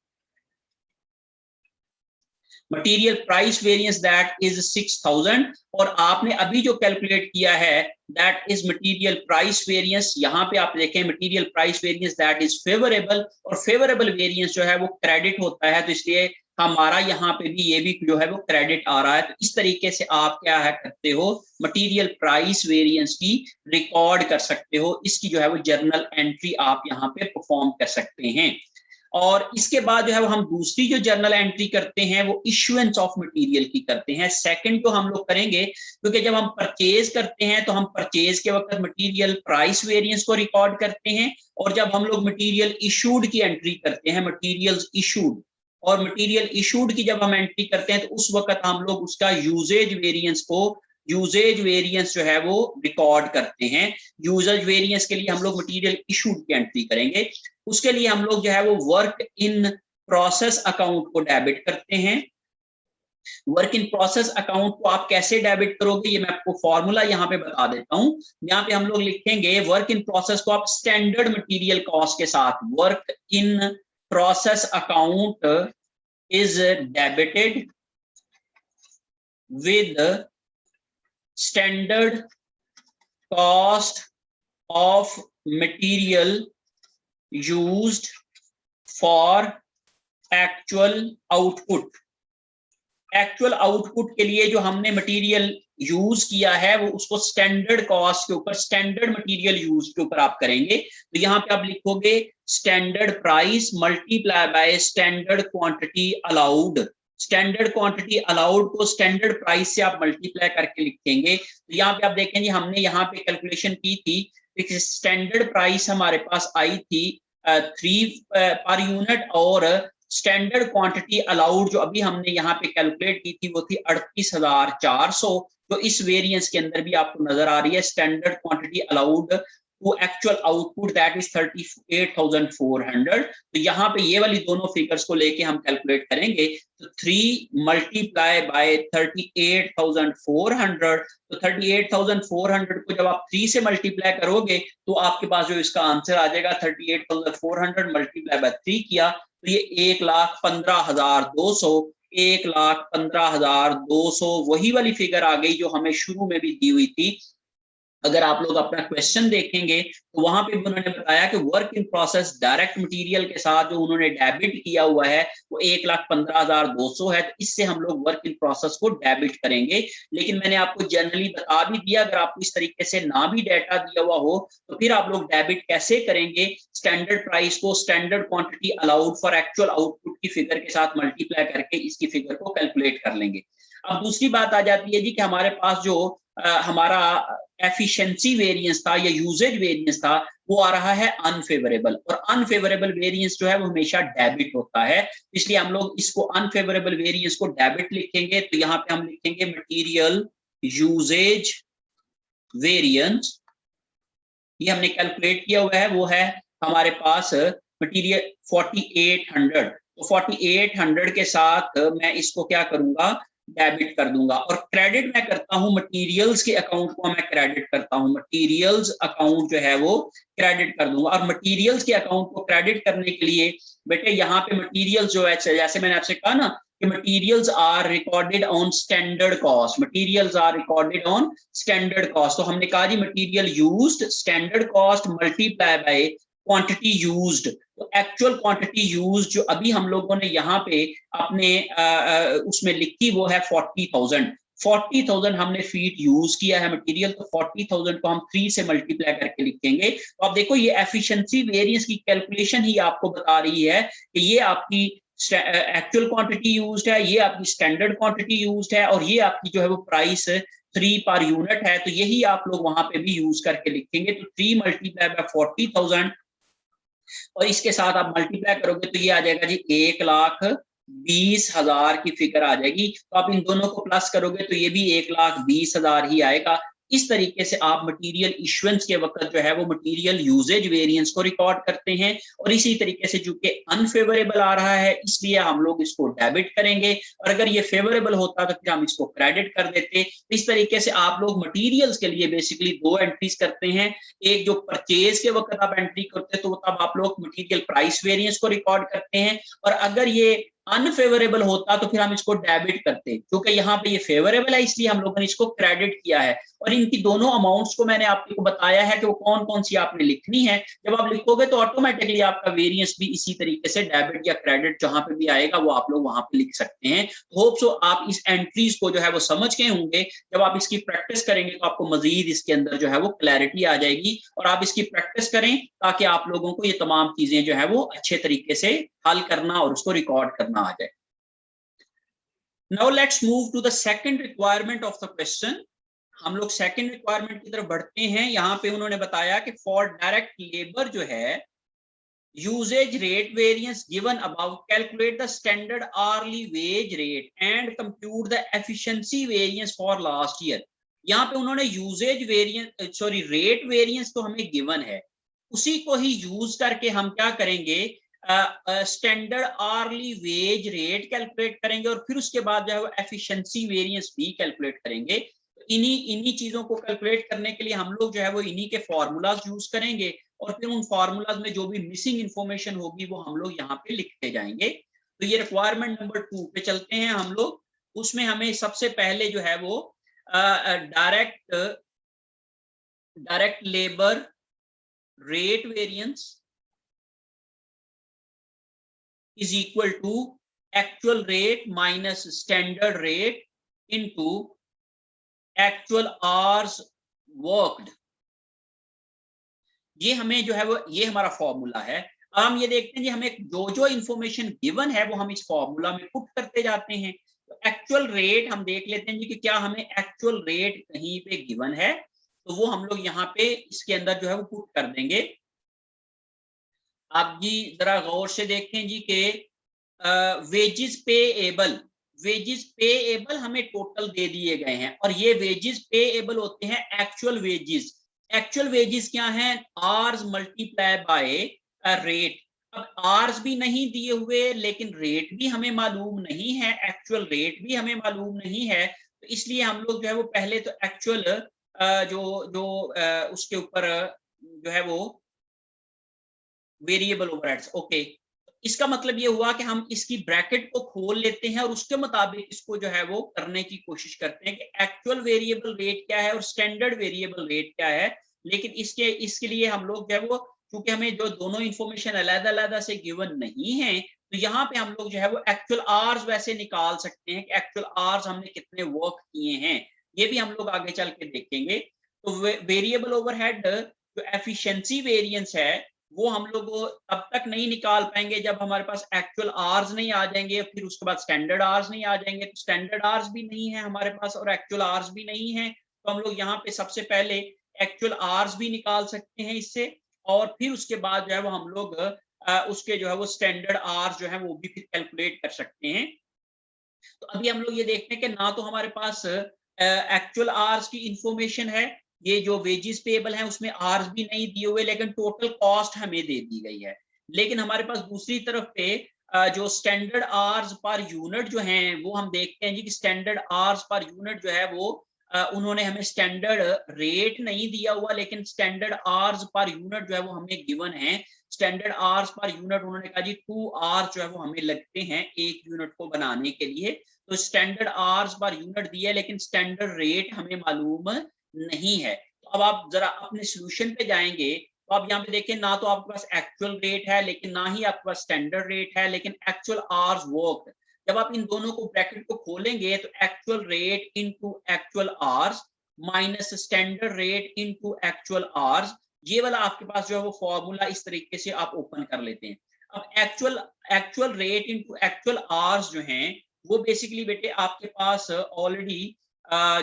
material price variance that is 6,000, और आपने अभी जो कैलकुलेट किया है that is material price variance. यहाँ पे आप देखें material price variance that is favourable, और फेवरेबल वेरिएंस जो है वो क्रेडिट होता है, तो इसलिए हमारा यहाँ पे भी ये भी जो है वो क्रेडिट आ रहा है। तो इस तरीके से आप क्या है करते हो, मटीरियल प्राइस वेरिएंस की रिकॉर्ड कर सकते हो, इसकी जो है वो जर्नल एंट्री आप यहाँ पे परफॉर्म कर सकते हैं। और इसके बाद जो है वो हम दूसरी जो जर्नल एंट्री करते हैं वो इश्यूएंस ऑफ मटेरियल की करते हैं। सेकंड तो हम लोग करेंगे क्योंकि जब हम परचेज करते हैं तो हम परचेज के वक्त मटेरियल प्राइस वेरिएंस को रिकॉर्ड करते हैं, और जब हम लोग मटेरियल इशूड की एंट्री करते हैं, मटेरियल्स इशूड, और मटेरियल इशूड की जब हम एंट्री करते हैं तो उस वक्त हम लोग उसका यूजेज वेरिएंस को यूजेज वेरिएंस जो है वो रिकॉर्ड करते हैं। यूजेज वेरिएंस के लिए हम लोग मटेरियल इशूड की एंट्री करेंगे। उसके लिए हम लोग जो है वो वर्क इन प्रोसेस अकाउंट को डेबिट करते हैं। वर्क इन प्रोसेस अकाउंट को आप कैसे डेबिट करोगे, ये मैं आपको फॉर्मूला यहाँ पे बता देता हूं। यहाँ पे हम लोग लिखेंगे वर्क इन प्रोसेस को आप स्टैंडर्ड मटेरियल कॉस्ट के साथ, work in process account is debited with standard cost of material used for actual output. Actual output के लिए जो हमने मटेरियल यूज किया है वो उसको स्टैंडर्ड कॉस्ट के ऊपर, स्टैंडर्ड मटेरियल यूज के ऊपर आप करेंगे। तो यहाँ पे आप लिखोगे standard price multiply by standard quantity allowed. Standard quantity allowed को स्टैंडर्ड प्राइस से आप मल्टीप्लाई करके लिखेंगे। तो यहाँ पे आप देखेंगे हमने यहाँ पे कैलकुलेशन की थी, स्टैंडर्ड प्राइस हमारे पास आई थी 3 पर यूनिट, और स्टैंडर्ड क्वांटिटी अलाउड जो अभी हमने यहाँ पे कैलकुलेट की थी वो थी 38,400। तो इस वेरिएंस के अंदर भी आपको नजर आ रही है standard quantity allowed to actual output that is 38,400। तो यहाँ पे ये वाली दोनों फिगर्स को लेके हम कैलकुलेट करेंगे। तो 3 मल्टीप्लाई बाय 38,400, तो 38,400 को जब आप 3 से मल्टीप्लाई करोगे तो आपके पास जो इसका आंसर आ जाएगा 38,400 मल्टीप्लाई बाय 3 किया तो ये 1,15,200, 1,15,200 वही वाली फिगर आ गई जो हमें शुरू में भी दी हुई थी। अगर आप लोग अपना क्वेश्चन देखेंगे तो वहां पे उन्होंने बताया कि work in process direct material के साथ जो उन्होंने डेबिट किया हुआ है वो 1,15,200 है। तो इससे हम लोग वर्क इन प्रोसेस को डेबिट करेंगे। लेकिन मैंने आपको जनरली बता भी दिया, अगर आपको इस तरीके से ना भी डाटा दिया हुआ हो तो फिर आप लोग डेबिट कैसे करेंगे, स्टैंडर्ड प्राइस को standard quantity allowed for actual output की फिगर के साथ मल्टीप्लाई करके इसकी फिगर को कैलकुलेट कर लेंगे। अब दूसरी बात आ जाती है जी कि हमारे पास जो हमारा एफिशिएंसी वेरिएंस था या यूजेज वेरिएंस था वो आ रहा है अनफेवरेबल, और अनफेवरेबल वेरिएंस जो है वो हमेशा डेबिट होता है। इसलिए हम लोग इसको अनफेवरेबल वेरिएंस को डेबिट लिखेंगे। तो यहाँ पे हम लिखेंगे मटेरियल यूजेज वेरिएंस, ये हमने कैलकुलेट किया हुआ है, वो है हमारे पास मटेरियल 4800। तो 4800 के साथ मैं इसको क्या करूंगा, डेबिट कर दूंगा। और क्रेडिट मैं करता हूं मटेरियल्स के अकाउंट को, मैं क्रेडिट करता हूं, मटेरियल्स अकाउंट जो है वो क्रेडिट कर दूंगा। और मटेरियल्स के अकाउंट को क्रेडिट करने के लिए बेटे यहाँ पे मटेरियल्स जो है, जैसे मैंने आपसे कहा ना कि materials are recorded on standard cost, materials are recorded on standard cost. तो हमने कहा जी material used standard cost multiply by quantity used. तो एक्चुअल क्वांटिटी यूज्ड जो अभी हम लोगों ने यहाँ पे अपने उसमें लिखी वो है 40,000। 40,000 हमने फीट यूज किया है मटेरियल, तो 40,000 को हम 3 से मल्टीप्लाई करके लिखेंगे। तो आप देखो ये एफिशिएंसी वेरिएंस की कैलकुलेशन ही आपको बता रही है कि ये आपकी एक्चुअल क्वांटिटी यूज्ड है, ये आपकी स्टैंडर्ड क्वांटिटी यूज्ड है, और ये आपकी जो है वो प्राइस 3 पर यूनिट है। तो यही आप लोग वहां पे भी यूज करके लिखेंगे। तो 3 मल्टीप्लाई बाय 40,000 और इसके साथ आप मल्टीप्लाई करोगे तो ये आ जाएगा जी 1,20,000 की फिगर आ जाएगी। तो आप इन दोनों को प्लस करोगे तो ये भी 1,20,000 ही आएगा। इस तरीके से आप मटेरियल इश्यूएंस के वक्त जो है वो मटेरियल यूजेज वेरिएंस को रिकॉर्ड करते हैं। और इसी तरीके से जो कि अनफेवरेबल आ रहा है इसलिए हम लोग इसको डेबिट करेंगे, और अगर ये फेवरेबल होता तो फिर हम इसको क्रेडिट कर देते। इस तरीके से आप लोग मटेरियल्स के लिए बेसिकली 2 एंट्रीज करते हैं। एक जो परचेज के वक्त आप एंट्री करते हैं तो तब आप लोग मटेरियल प्राइस वेरिएंस को रिकॉर्ड करते हैं, और अगर ये अनफेवरेबल होता तो फिर हम इसको डेबिट करते। क्योंकि यहाँ पे ये फेवरेबल है इसलिए हम लोगों ने इसको क्रेडिट किया है। और इनकी दोनों अमाउंट्स को मैंने आपको बताया है कि वो कौन कौन सी आपने लिखनी है। जब आप लिखोगे तो ऑटोमेटिकली आपका वेरिएंस भी इसी तरीके से डेबिट या क्रेडिट जहां पे भी आएगा वो आप लोग वहां पे लिख सकते हैं। होप सो आप इस एंट्रीज को जो है वो समझ गए होंगे। जब आप इसकी प्रैक्टिस करेंगे तो आपको मजीद इसके अंदर जो है वो क्लैरिटी आ जाएगी, और आप इसकी प्रैक्टिस करें ताकि आप लोगों को ये तमाम चीजें जो है वो अच्छे तरीके से हल करना और उसको रिकॉर्ड करना आ जाए। Now let's move to the second requirement of the question. हम लोग सेकंड रिक्वायरमेंट की तरफ बढ़ते हैं। यहाँ पे उन्होंने बताया कि फॉर डायरेक्ट लेबर जो है usage rate variance given above, calculate the standard hourly wage rate and compute the efficiency variance for last year. यहाँ पे उन्होंने usage variance sorry rate variance तो हमें गिवन है, उसी को ही यूज करके हम क्या करेंगे, standard hourly wage rate calculate करेंगे और फिर उसके बाद जो है वो एफिशिएंसी वेरिएंस भी कैलकुलेट करेंगे। इन्हीं चीजों को कैलकुलेट करने के लिए हम लोग जो है वो इन्हीं के फॉर्मूलाज यूज करेंगे और फिर उन फॉर्मूलाज में जो भी मिसिंग इंफॉर्मेशन होगी वो हम लोग यहाँ पे लिखते जाएंगे। तो ये रिक्वायरमेंट नंबर 2 पे चलते हैं हम लोग। उसमें हमें सबसे पहले जो है वो direct labour rate variance is equal to actual rate minus standard rate into actual hours worked। ये हमें जो है वो ये हमारा फॉर्मूला है। अब हम ये देखते हैं जी हमें जो जो इंफॉर्मेशन गिवन है वो हम इस फॉर्मूला में पुट करते जाते हैं। तो एक्चुअल रेट हम देख लेते हैं जी कि क्या हमें एक्चुअल रेट कहीं पे गिवन है, तो वो हम लोग यहाँ पे इसके अंदर जो है वो पुट कर देंगे। आप जी जरा गौर से देखें जी के वेजेस पेएबल हमें टोटल दे दिए गए हैं और ये वेजेस पेएबल होते हैं एक्चुअल वेजेस। एक्चुअल वेजेस क्या हैं, आवर्स मल्टीप्लाई बाय रेट। अब आवर्स भी नहीं दिए हुए लेकिन रेट भी हमें मालूम नहीं है, एक्चुअल रेट भी हमें मालूम नहीं है, तो इसलिए हम लोग जो है वो पहले तो एक्चुअल जो जो उसके ऊपर जो है वो वेरिएबल ओवरहेड्स, ओके। इसका मतलब ये हुआ कि हम इसकी ब्रैकेट को खोल लेते हैं और उसके मुताबिक इसको जो है वो करने की कोशिश करते हैं कि एक्चुअल वेरिएबल रेट क्या है और स्टैंडर्ड वेरिएबल रेट क्या है। लेकिन इसके लिए हम लोग जो है वो, क्योंकि हमें जो दोनों इंफॉर्मेशन अलग-अलग से गिवन नहीं है, तो यहाँ पे हम लोग जो है वो एक्चुअल आवर्स वैसे निकाल सकते हैं कि एक्चुअल आवर्स हमने कितने वर्क किए हैं, ये भी हम लोग आगे चल के देखेंगे। तो वेरिएबल ओवरहेड जो एफिशिएंसी वेरिएंस है वो हम लोग तब तक नहीं निकाल पाएंगे जब हमारे पास एक्चुअल आवर्स नहीं आ जाएंगे, फिर उसके बाद स्टैंडर्ड आवर्स नहीं आ जाएंगे। तो स्टैंडर्ड आवर्स भी नहीं है हमारे पास और एक्चुअल आवर्स भी नहीं है, तो हम लोग यहाँ पे सबसे पहले एक्चुअल आवर्स भी निकाल सकते हैं इससे और फिर उसके बाद जो है वो हम लोग उसके जो है वो स्टैंडर्ड आवर्स जो है वो भी फिर कैलकुलेट कर सकते हैं। तो अभी हम लोग ये देखते हैं कि ना तो हमारे पास एक्चुअल आवर्स की इंफॉर्मेशन है, ये जो वेजेस पेएबल है उसमें आवर्स भी नहीं दिए हुए लेकिन टोटल कॉस्ट हमें दे दी गई है। लेकिन हमारे पास दूसरी तरफ पे जो स्टैंडर्ड आवर्स पर यूनिट जो हैं वो हम देखते हैं जी कि स्टैंडर्ड आवर्स पर यूनिट जो है वो उन्होंने हमें स्टैंडर्ड रेट नहीं दिया हुआ लेकिन स्टैंडर्ड आवर्स पर यूनिट जो है वो हमें गिवन है। स्टैंडर्ड आवर्स पर यूनिट उन्होंने कहा जी 2 आवर्स जो है वो हमें लगते हैं एक यूनिट को बनाने के लिए। तो स्टैंडर्ड आवर्स पर यूनिट दिया है लेकिन स्टैंडर्ड रेट हमें मालूम नहीं है। तो अब आप जरा अपने सॉल्यूशन पे जाएंगे तो आप यहाँ पे देखें ना तो आपके पास एक्चुअल रेट है लेकिन ना ही आपके पास स्टैंडर्ड रेट है लेकिन एक्चुअल आवर्स वर्क। जब आप इन दोनों को ब्रैकेट को खोलेंगे तो actual rate into actual hours minus standard rate into actual hours, ये वाला आपके पास जो है वो फॉर्मूला इस तरीके से आप ओपन कर लेते हैं। अब actual rate into actual hours जो हैं वो बेसिकली बेटे आपके पास ऑलरेडी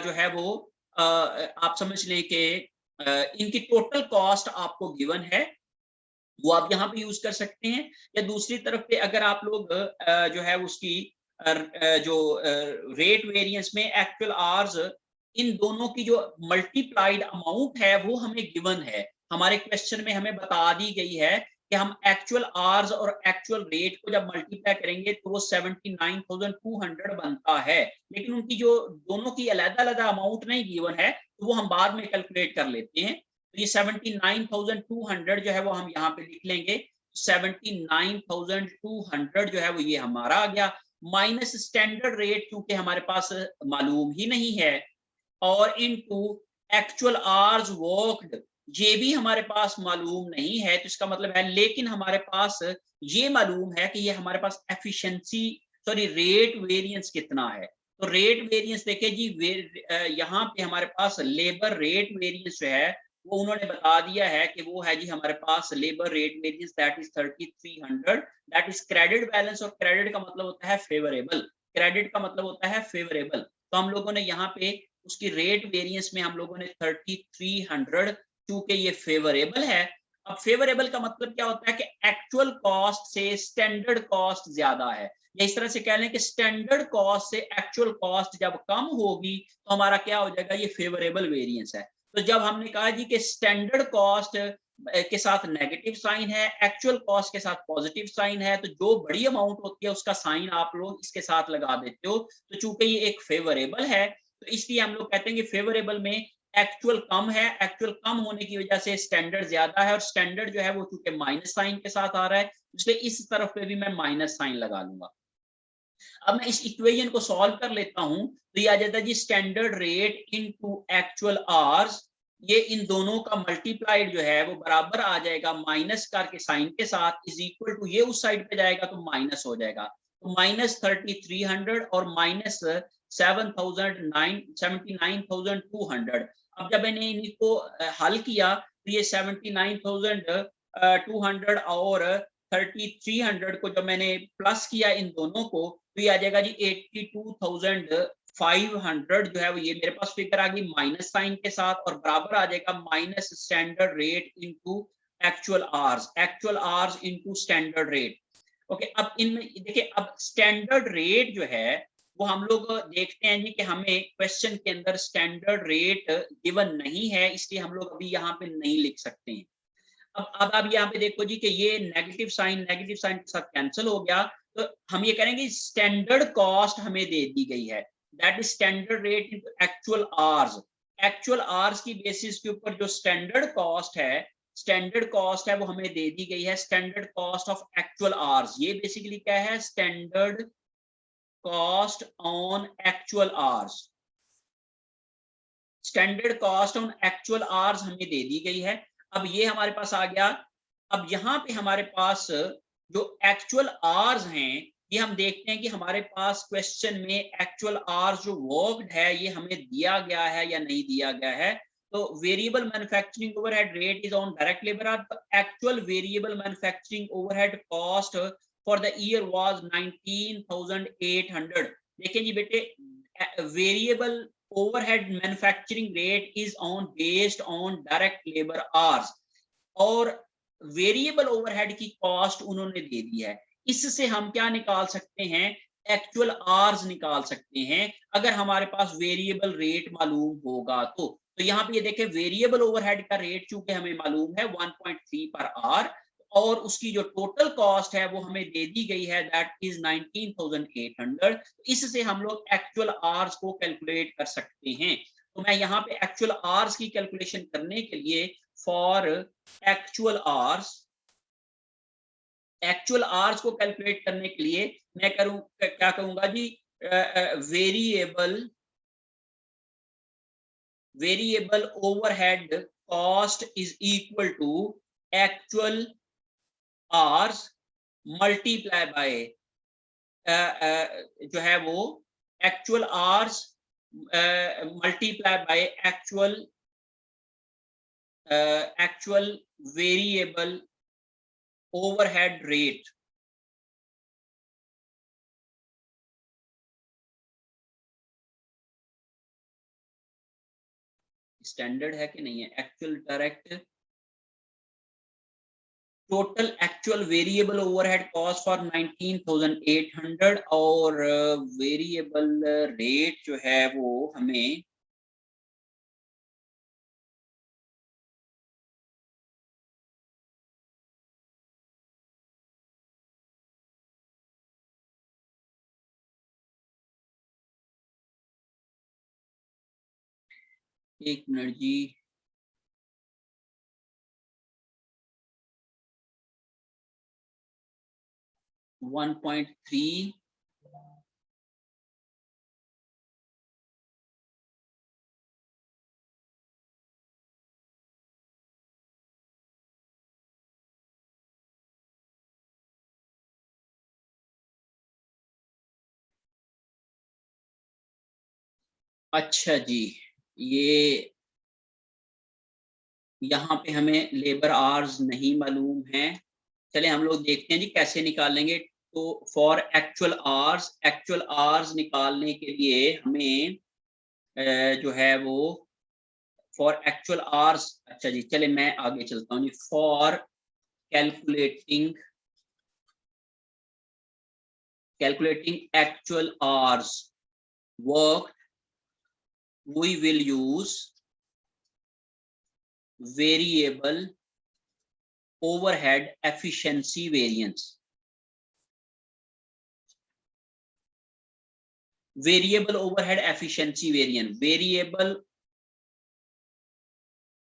जो है वो आप समझ लें कि इनकी टोटल कॉस्ट आपको गिवन है, वो आप यहाँ पे यूज कर सकते हैं। या दूसरी तरफ पे अगर आप लोग जो है उसकी जो रेट वेरिएंस में एक्चुअल आवर्स इन दोनों की जो मल्टीप्लाइड अमाउंट है वो हमें गिवन है, हमारे क्वेश्चन में हमें बता दी गई है कि हम एक्चुअल आवर्स और एक्चुअल रेट को जब मल्टीप्लाई करेंगे तो वो 79,200 बनता है। लेकिन उनकी जो दोनों की अलग-अलग अमाउंट नहीं गिवन है तो वो हम बाद में कैलकुलेट कर लेते हैं। तो ये 79,200 जो है वो हम यहाँ पे लिख लेंगे। 79,200 जो है वो ये हमारा आ गया माइनस स्टैंडर्ड रेट क्योंकि हमारे पास मालूम ही नहीं है और इनटू एक्चुअल आवर्स वर्क्ड, ये भी हमारे पास मालूम नहीं है। तो इसका मतलब है लेकिन हमारे पास ये मालूम है कि ये हमारे पास एफिशिएंसी सॉरी रेट वेरिएंस कितना है। तो रेट वेरिएंस देखिए जी यहाँ पे हमारे पास लेबर रेट वेरिएंस जो है वो उन्होंने बता दिया है कि वो है जी हमारे पास labour rate variance that is 3300, that is credit balance और क्रेडिट का मतलब होता है फेवरेबल, क्रेडिट का मतलब होता है फेवरेबल। तो हम लोगों ने यहाँ पे उसकी रेट वेरिएंस में हम लोगों ने 3300 क्योंकि ये फेवरेबल है। अब फेवरेबल का मतलब क्या होता है कि एक्चुअल कॉस्ट से स्टैंडर्ड कॉस्ट ज्यादा है, या इस तरह से कह लें कि स्टैंडर्ड कॉस्ट से एक्चुअल कॉस्ट जब कम होगी तो हमारा क्या हो जाएगा, ये फेवरेबल वेरिएंस है। तो जब हमने कहा जी कि स्टैंडर्ड कॉस्ट के साथ नेगेटिव साइन है, एक्चुअल कॉस्ट के साथ पॉजिटिव साइन है, तो जो बड़ी अमाउंट होती है उसका साइन आप लोग इसके साथ लगा देते हो। तो चूंकि ये एक फेवरेबल है तो इसलिए हम लोग कहते हैं कि फेवरेबल में एक्चुअल कम है, एक्चुअल कम होने की वजह से स्टैंडर्ड ज्यादा है, और स्टैंडर्ड जो है वो चूंकि माइनस साइन के साथ आ रहा है इसलिए इस तरफ पे भी मैं माइनस साइन लगा लूंगा। अब मैं इस इक्वेशन को सॉल्व कर लेता हूं तो ये आ जाता है जी standard rate into actual hours, ये इन दोनों का मल्टीप्लाइड जो है वो बराबर आ जाएगा माइनस करके साइन के साथ, इज इक्वल टू ये उस साइड पे जाएगा तो माइनस हो जाएगा, तो माइनस 3300 और माइनस 79,200। अब जब मैंने इनको हल किया तो ये 79,200 और 3300 को जब मैंने प्लस किया इन दोनों को तो ये आ जाएगा जी 82,500 जो है वो ये मेरे पास फिगर आ गई माइनस साइन के साथ, और बराबर आ जाएगा minus standard rate into actual hours into standard rate. Okay, अब इनमें देखिए, अब स्टैंडर्ड रेट जो है वो हम लोग देखते हैं जी कि हमें क्वेश्चन के अंदर स्टैंडर्ड रेट गिवन नहीं है, इसलिए हम लोग अभी यहाँ पे नहीं लिख सकते हैं। अब आप यहाँ पे देखो जी कि ये नेगेटिव साइन के साथ कैंसिल हो गया, तो हम ये करेंगे स्टैंडर्ड कॉस्ट हमें दे दी गई है, that is standard rate into actual hours. Actual hours की बेसिस के ऊपर जो स्टैंडर्ड कॉस्ट है वो हमें दे दी गई है, standard cost of actual hours. ये बेसिकली क्या है, standard cost on actual hours. Standard cost on actual hours हमें दे दी गई है। अब ये हमारे पास आ गया। अब यहाँ पे हमारे पास जो एक्चुअल आवर्स हैं ये हम देखते हैं कि हमारे पास क्वेश्चन में एक्चुअल आवर्स जो वर्कड है ये हमें दिया गया है या नहीं दिया गया है। तो variable manufacturing overhead rate is on direct labour our, actual variable manufacturing overhead cost for the year was 19,800। देखिए जी बेटे, variable overhead manufacturing rate is on based on direct labor hours, और वेरिएबल ओवरहेड की cost उन्होंने दे दी है। इससे हम क्या निकाल सकते हैं, एक्चुअल आवर्स निकाल सकते हैं अगर हमारे पास वेरिएबल रेट मालूम होगा तो यहाँ पे ये देखें वेरिएबल ओवरहेड का रेट चूंकि हमें मालूम है 1.3 पर आवर, और उसकी जो टोटल कॉस्ट है वो हमें दे दी गई है दैट इज 19,800। इससे हम लोग एक्चुअल आवर्स को कैलकुलेट कर सकते हैं। तो मैं यहाँ पे एक्चुअल आवर्स की कैलकुलेशन करने के लिए फॉर एक्चुअल आवर्स को कैलकुलेट करने के लिए मैं क्या करूंगा जी, variable overhead cost is equal to actual hours multiply by जो है वो actual hours multiply by actual variable overhead rate. Standard है कि नहीं है, actual direct total actual variable overhead cost for 19,800, और वेरिएबल रेट जो है वो हमें एक मिनट जी, वन पॉइंट थ्री अच्छा जी, ये यहाँ पे हमें लेबर आवर्स नहीं मालूम है। चले हम लोग देखते हैं जी कैसे निकालेंगे। तो फॉर एक्चुअल आवर्स निकालने के लिए हमें जो है वो फॉर एक्चुअल आवर्स, अच्छा जी चले मैं आगे चलता हूँ जी। For calculating calculating actual hours worked, we will use variable overhead efficiency variance. Variable overhead efficiency variance. Variable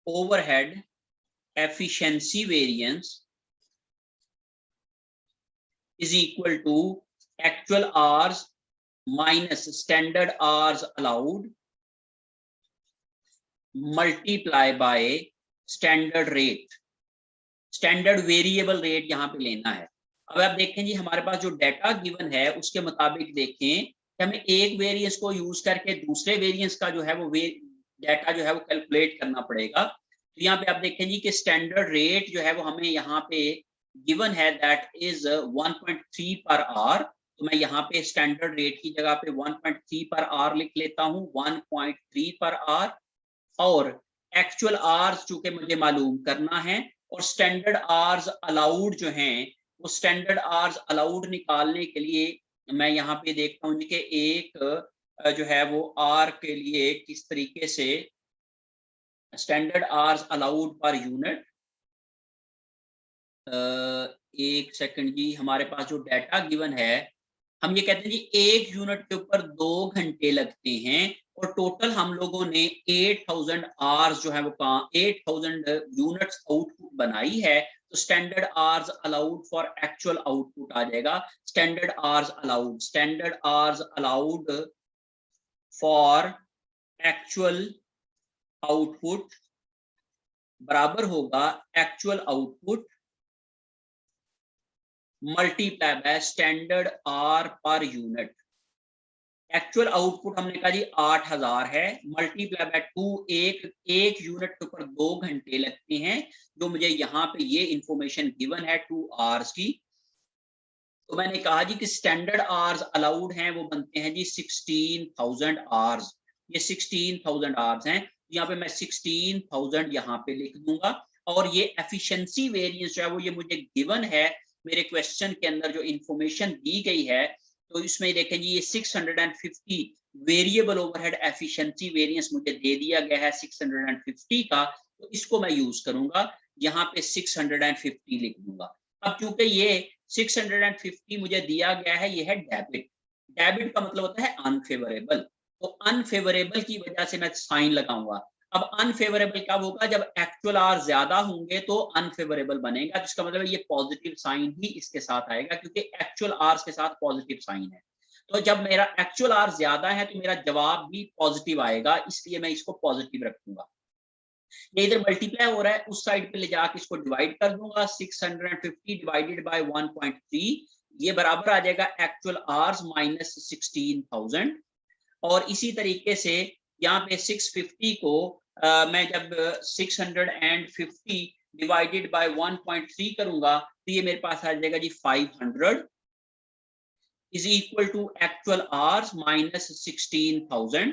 overhead efficiency variance is equal to actual hours minus standard hours allowed multiply by standard rate. Standard variable rate यहाँ पे लेना है। अब आप देखें जी, हमारे पास जो डाटा गिवन है उसके मुताबिक देखें कि हमें एक वेरिएंस को यूज करके दूसरे वेरिएंस का जो है वो डाटा जो है वो कैलकुलेट करना पड़ेगा। तो यहाँ पे आप देखें जी कि स्टैंडर्ड रेट जो है वो हमें यहाँ पे गिवन है, दैट इज 1.3 पर आवर। तो मैं यहाँ पे स्टैंडर्ड रेट की जगह पे 1.3 पर आवर लिख लेता हूँ, 1.3 पर आवर। और एक्चुअल आवर्स चूंकि मुझे मालूम करना है, और स्टैंडर्ड आवर्स अलाउड जो हैं, वो स्टैंडर्ड आवर्स अलाउड निकालने के लिए मैं यहाँ पे देखता हूँ कि एक जो है वो आर के लिए किस तरीके से standard hours allowed per unit. एक सेकंड जी, हमारे पास जो डाटा गिवन है, हम ये कहते हैं जी एक यूनिट के ऊपर 2 घंटे लगते हैं, और टोटल हम लोगों ने 8000 आवर्स जो है वो 8000 यूनिट्स आउटपुट बनाई है। तो standard hours allowed for actual output आ जाएगा, standard hours allowed for actual output बराबर होगा actual output multiply by standard hour per unit. Actual output हमने कहा जी 8000 है, मल्टीप्लाई बाय 2, एक यूनिट के ऊपर 2 घंटे लगते हैं, जो मुझे यहाँ पे ये इंफॉर्मेशन गिवन है 2 आवर्स की। तो मैंने कहा जी कि स्टैंडर्ड आवर्स अलाउड हैं वो बनते हैं जी 16000 आवर्स। ये 16000 आवर्स हैं, यहाँ पे मैं 16000 यहाँ पे लिख दूंगा। और ये एफिशिएंसी वेरिएंस जो है वो ये मुझे गिवन है मेरे क्वेश्चन के अंदर, जो इंफॉर्मेशन दी गई है। तो इसमें देखें जी, ये 650 वेरिएबल ओवरहेड एफिशिएंसी वेरिएंस मुझे दे दिया गया है 650 का। तो इसको मैं यूज करूंगा, यहाँ पे 650 लिख दूंगा। अब चूंकि ये 650 मुझे दिया गया है, ये है डेबिट। डेबिट का मतलब होता है अनफेवरेबल, तो अनफेवरेबल की वजह से मैं साइन लगाऊंगा। अब अनफेवरेबल कब होगा? जब एक्चुअल आर ज्यादा होंगे तो अनफेवरेबल बनेगा, जिसका मतलब ये पॉजिटिव साइन ही इसके साथ आएगा, क्योंकि एक्चुअल आर के साथ पॉजिटिव साइन है। तो जब मेरा एक्चुअल आर ज्यादा है तो मेरा जवाब भी पॉजिटिव आएगा, इसलिए मैं इसको पॉजिटिव रखूंगा। ये इधर मल्टीप्लाई हो रहा है, उस साइड पे ले जाके इसको डिवाइड कर दूंगा। 650 डिवाइडेड बाय 1.3, ये बराबर आ जाएगा एक्चुअल आवर्स माइनस 16000। और इसी तरीके से यहाँ पे 650 को मैं जब 650 डिवाइडेड बाय 1.3 करूंगा तो ये मेरे पास आ जाएगा जी 500 is equal to actual hours minus 16000।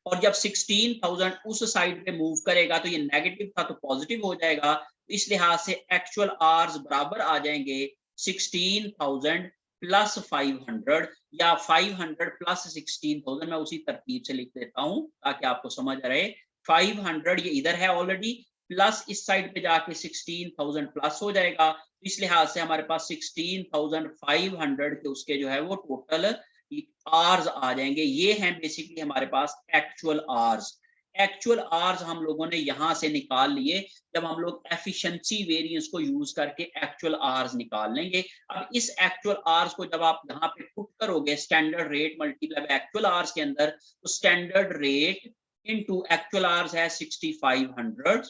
और जब 16000 उस साइड पे मूव करेगा तो ये नेगेटिव था तो पॉजिटिव हो जाएगा। तो इस लिहाज से एक्चुअल आवर्स बराबर आ जाएंगे 16000 प्लस 500, या 500 प्लस 16000। मैं उसी तरतीब से लिख देता हूं ताकि आपको समझ रहे। 500 ये इधर है ऑलरेडी, प्लस इस साइड पे जाके 16000 प्लस हो जाएगा। तो इस लिहाज से हमारे पास 16500 के उसके जो है वो टोटल आर्स आ जाएंगे। ये हैं बेसिकली हमारे पास एक्चुअल आर्स। एक्चुअल आर्स हम लोगों ने यहां से निकाल लिए जब हम लोग एफिशिएंसी वेरिएंस को यूज करके एक्चुअल आर्स निकाल लेंगे। अब इस एक्चुअल आर्स को जब आप यहाँ पे पुट करोगे standard rate multiply by actual hours के अंदर, तो standard rate into actual hours है 6500,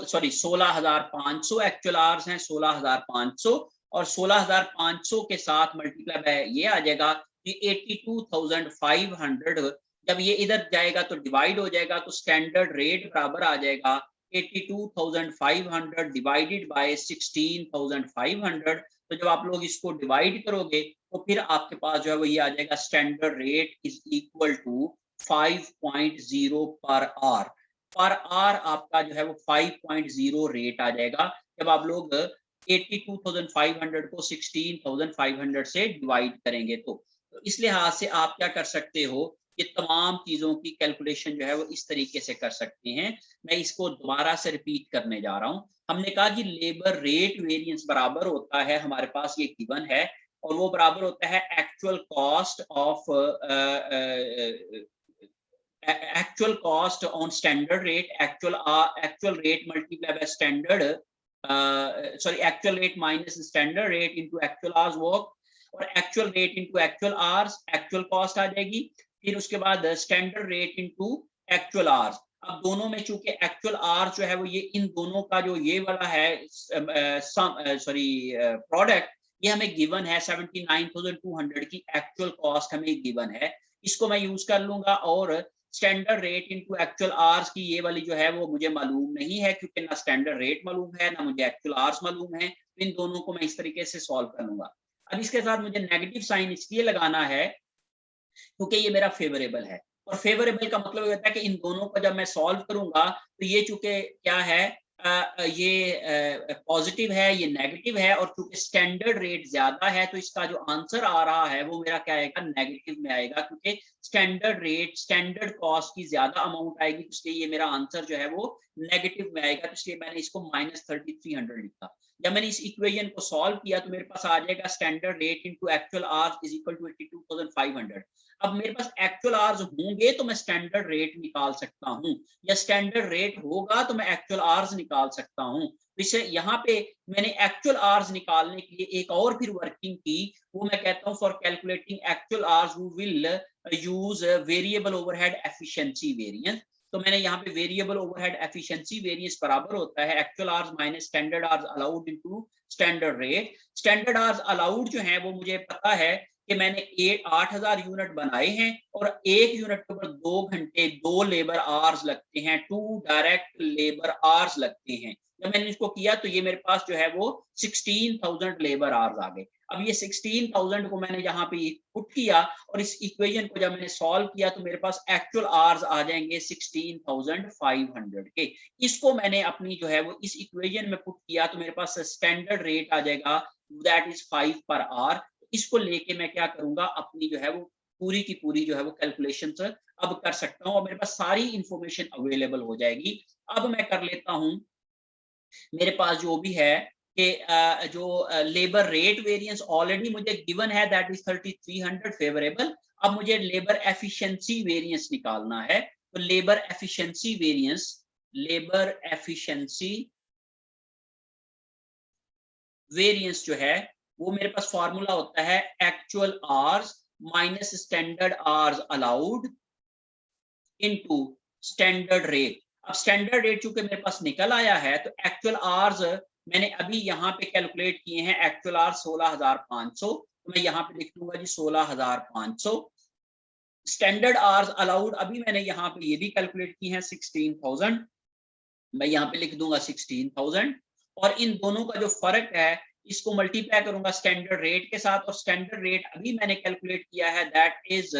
सॉरी 16500। एक्चुअल आवर्स हैं 16500, और 16500 के साथ मल्टीप्लाई बाय ये आ जाएगा कि 82500। जब ये इधर जाएगा तो डिवाइड हो जाएगा, तो स्टैंडर्ड रेट बराबर आ जाएगा 82500 डिवाइडेड बाय 16500। तो जब आप लोग इसको डिवाइड करोगे तो फिर आपके पास जो है वो ये आ जाएगा, standard rate is equal to 5.0 per our. Per hour आपका जो है वो 5.0 रेट आ जाएगा। जब आप लोग 82,500 को 16,500 से डिवाइड करेंगे तो इस लिहाज से आप क्या कर सकते हो, ये तमाम चीजों की कैलकुलेशन जो है वो इस तरीके से कर सकते हैं। मैं इसको दोबारा से रिपीट करने जा रहा हूं। हमने कहा कि लेबर रेट वेरिएंस बराबर होता है, हमारे पास ये गिवन है, और वो बराबर होता है actual cost of actual cost on standard rate, actual rate multiplied by standard, sorry, actual rate minus standard rate into actual hours work, और actual rate into actual hours, actual cost आ जाएगी। फिर उसके बाद standard rate into actual hours। अब दोनों में चूंकि actual hours जो है वो ये इन दोनों का जो ये वाला है सॉरी प्रोडक्ट, ये हमें गिवन है 79,200 की एक्चुअल कॉस्ट हमें गिवन है। इसको मैं यूज कर लूंगा, और standard rate into actual hours की ये वाली जो है वो मुझे मालूम नहीं है, क्योंकि ना स्टैंडर्ड रेट मालूम है ना मुझे एक्चुअल आवर्स मालूम है। इन दोनों को मैं इस तरीके से सॉल्व कर लूंगा। अब इसके साथ मुझे नेगेटिव साइन इसलिए लगाना है क्योंकि ये मेरा फेवरेबल है, और फेवरेबल का मतलब होता है कि इन दोनों को जब मैं सॉल्व करूंगा तो ये चूंकि क्या है, ये पॉजिटिव है, ये नेगेटिव है, और चूंकि स्टैंडर्ड रेट ज्यादा है तो इसका जो आंसर आ रहा है वो मेरा क्या आएगा, नेगेटिव में आएगा, क्योंकि स्टैंडर्ड रेट स्टैंडर्ड कॉस्ट की ज्यादा अमाउंट आएगी, इसलिए ये मेरा आंसर जो है वो नेगेटिव में आएगा। तो इसलिए मैंने इसको -3300 लिखा। जब मैंने इस इक्वेशन को सॉल्व किया तो मेरे पास आ जाएगा standard rate into actual hours is equal to 82,500। अब मेरे पास एक्चुअल आवर्स होंगे तो मैं स्टैंडर्ड रेट निकाल सकता हूं, या स्टैंडर्ड रेट होगा तो मैं एक्चुअल आवर्स निकाल सकता हूं। इसे यहाँ पे मैंने एक्चुअल आवर्स निकालने के लिए एक और फिर वर्किंग की, वो मैं कहता हूं for calculating actual hours we will use variable overhead efficiency variance. तो मैंने यहाँ पे वेरिएबल ओवरहेड एफिशिएंसी वेरिएंस बराबर होता है actual hours minus standard hours allowed into standard rate. Standard hours allowed जो है वो मुझे पता है कि मैंने 8,000 यूनिट बनाए हैं, और एक यूनिट के ऊपर 2 घंटे 2 लेबर आवर्स लगते हैं, 2 डायरेक्ट लेबर आवर्स लगते हैं। जब मैंने इसको किया तो ये मेरे पास जो है वो 16,000 लेबर आवर्स आ गए। अब ये 16,000 को मैंने यहाँ पे पुट किया, और इस इक्वेशन को जब मैंने सॉल्व किया तो मेरे पास एक्चुअल आवर्स आ जाएंगे 16,500 के। इसको मैंने अपनी जो है वो इस इक्वेशन में पुट किया तो मेरे पास स्टैंडर्ड रेट आ जाएगा, दैट इज 5 पर आवर। इसको लेके मैं क्या करूंगा, अपनी जो है वो पूरी की पूरी जो है वो कैलकुलेशन अब कर सकता हूं, और मेरे पास सारी इंफॉर्मेशन अवेलेबल हो जाएगी। अब मैं कर लेता हूं, मेरे पास जो भी है कि जो लेबर रेट वेरिएंस ऑलरेडी मुझे गिवन है, दैट इज 3300 फेवरेबल। अब मुझे लेबर एफिशिएंसी वेरिएंस निकालना है, तो labour efficiency variance, labour efficiency variance जो है वो मेरे पास फॉर्मूला होता है actual hours minus standard hours allowed into standard rate. अब स्टैंडर्ड रेट चूंकि मेरे पास निकल आया है तो एक्चुअल आवर्स मैंने अभी यहाँ पे कैलकुलेट किए हैं, एक्चुअल आवर्स 16,500, तो मैं यहाँ पे लिख दूंगा जी 16,500। स्टैंडर्ड आवर्स अलाउड अभी मैंने यहाँ पे ये भी कैलकुलेट की है 16,000, मैं यहाँ पे लिख दूंगा 16,000, और इन दोनों का जो फर्क है इसको मल्टीप्लाई करूंगा स्टैंडर्ड रेट के साथ, और स्टैंडर्ड रेट अभी मैंने कैलकुलेट किया है, दैट इज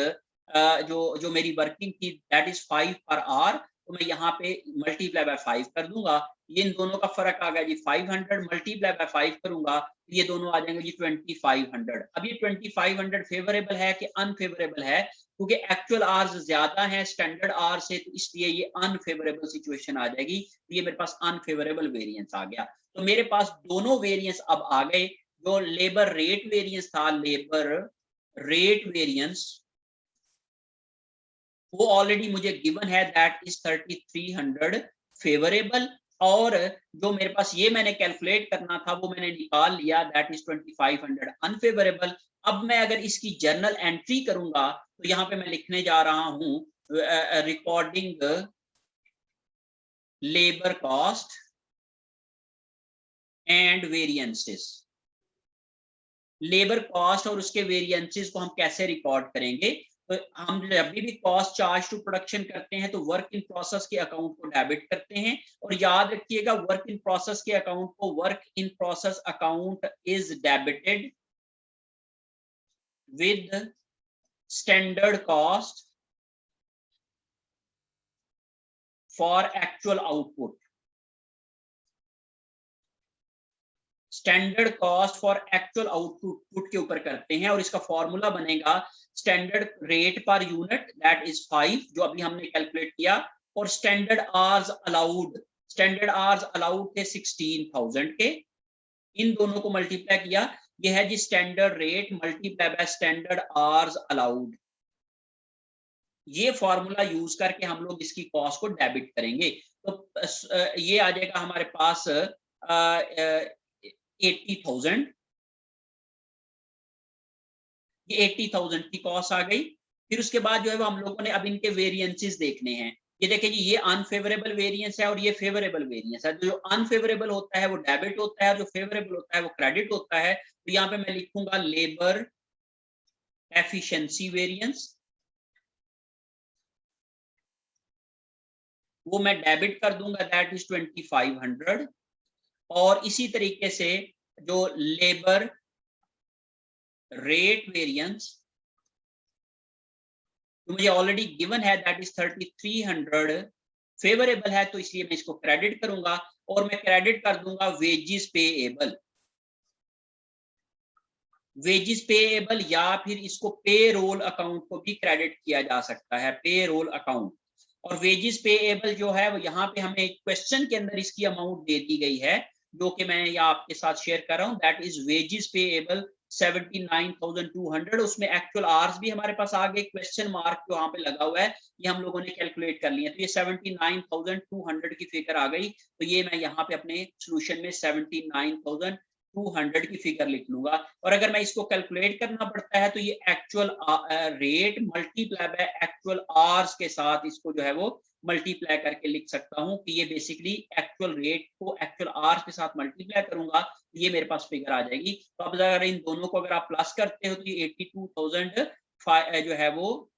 जो मेरी वर्किंग थी दैट इज 5 पर आवर, तो मैं यहाँ पे मल्टीप्लाई बाय 5 कर दूंगा। ये इन दोनों का फर्क आ गया जी 500, मल्टीप्लाई बाय 5 करूंगा ये दोनों आ जाएंगे जी 2500। अब ये 2500 फेवरेबल है कि अनफेवरेबल है, क्योंकि एक्चुअल आवर्स ज्यादा है स्टैंडर्ड आवर से, तो इसलिए ये अनफेवरेबल सिचुएशन आ जाएगी। ये मेरे पास अनफेवरेबल वेरिएंस आ गया। तो मेरे पास दोनों वेरिएंस अब आ गए। जो लेबर रेट वेरिएंस था, लेबर रेट वेरिएंस वो ऑलरेडी मुझे गिवन है, दैट इज 3300 फेवरेबल, और जो मेरे पास ये मैंने कैलकुलेट करना था वो मैंने निकाल लिया, दैट इज 2500 अनफेवरेबल। अब मैं अगर इसकी जर्नल एंट्री करूंगा तो यहाँ पे मैं लिखने जा रहा हूं recording labour cost and variances. Labour cost और उसके वेरिएंसेस को हम कैसे रिकॉर्ड करेंगे, तो हम जब भी कॉस्ट चार्ज टू प्रोडक्शन करते हैं तो वर्क इन प्रोसेस के अकाउंट को डेबिट करते हैं, और याद रखिएगा वर्क इन प्रोसेस के अकाउंट को work in process account is debited with standard cost for actual output. Standard cost for actual output के ऊपर करते हैं और इसका फॉर्मूला बनेगा standard rate per unit that is 5 जो अभी हमने कैलकुलेट किया, और स्टैंडर्ड आवर्स अलाउड थे 16,000 के, इन दोनों को मल्टीप्लाई किया, ये है जी standard rate multiply by standard hours allowed. ये फॉर्मूला यूज करके हम लोग इसकी कॉस्ट को डेबिट करेंगे। तो ये आ जाएगा हमारे पास 80,000, ये 80,000 की कॉस्ट आ गई। फिर उसके बाद जो है वो हम लोगों ने अब इनके वेरिएंसेस देखने हैं। ये देखिए जी, ये अनफेवरेबल वेरिएंस है और ये फेवरेबल वेरिएंस है। तो जो अनफेवरेबल होता है वो डेबिट होता है और जो फेवरेबल होता है वो क्रेडिट होता है। तो यहाँ पे मैं लिखूंगा लेबर एफिशिएंसी वेरिएंस, वो मैं डेबिट कर दूंगा, दैट इज 2500। और इसी तरीके से जो लेबर रेट वेरिएंस तो मुझे ऑलरेडी गिवन है, दैट इज 3300, फेवरेबल है तो इसलिए मैं इसको क्रेडिट करूंगा, और मैं क्रेडिट कर दूंगा वेजेस पेएबल, या फिर इसको पे रोल अकाउंट को भी क्रेडिट किया जा सकता है, पे रोल अकाउंट। और वेजेस पेएबल जो है वो यहाँ पे हमें क्वेश्चन के अंदर इसकी अमाउंट दे दी गई है, जो कि मैं यहाँ आपके साथ शेयर कर रहा हूँ, दैट इज वेजेस पेएबल 79,200। उसमें एक्चुअल आवर्स भी हमारे पास आ गए, क्वेश्चन मार्क जो यहाँ पे लगा हुआ है ये हम लोगों ने कैलकुलेट कर लिया, तो ये 79,200 की फिगर आ गई। तो ये मैं यहाँ पे अपने सोल्यूशन में 79,200 की फिगर लिख लूंगा। और अगर मैं इसको कैलकुलेट करना पड़ता है तो ये actual rate multiply by actual hours के साथ इसको जो है वो मल्टीप्लाई करके लिख सकता हूं कि ये बेसिकली एक्चुअल रेट को एक्चुअल आवर्स के साथ मल्टीप्लाई करूंगा, ये मेरे पास फिगर आ जाएगी। तो अब अगर इन दोनों को अगर आप प्लस करते हो तो ये 82,000 जो है वो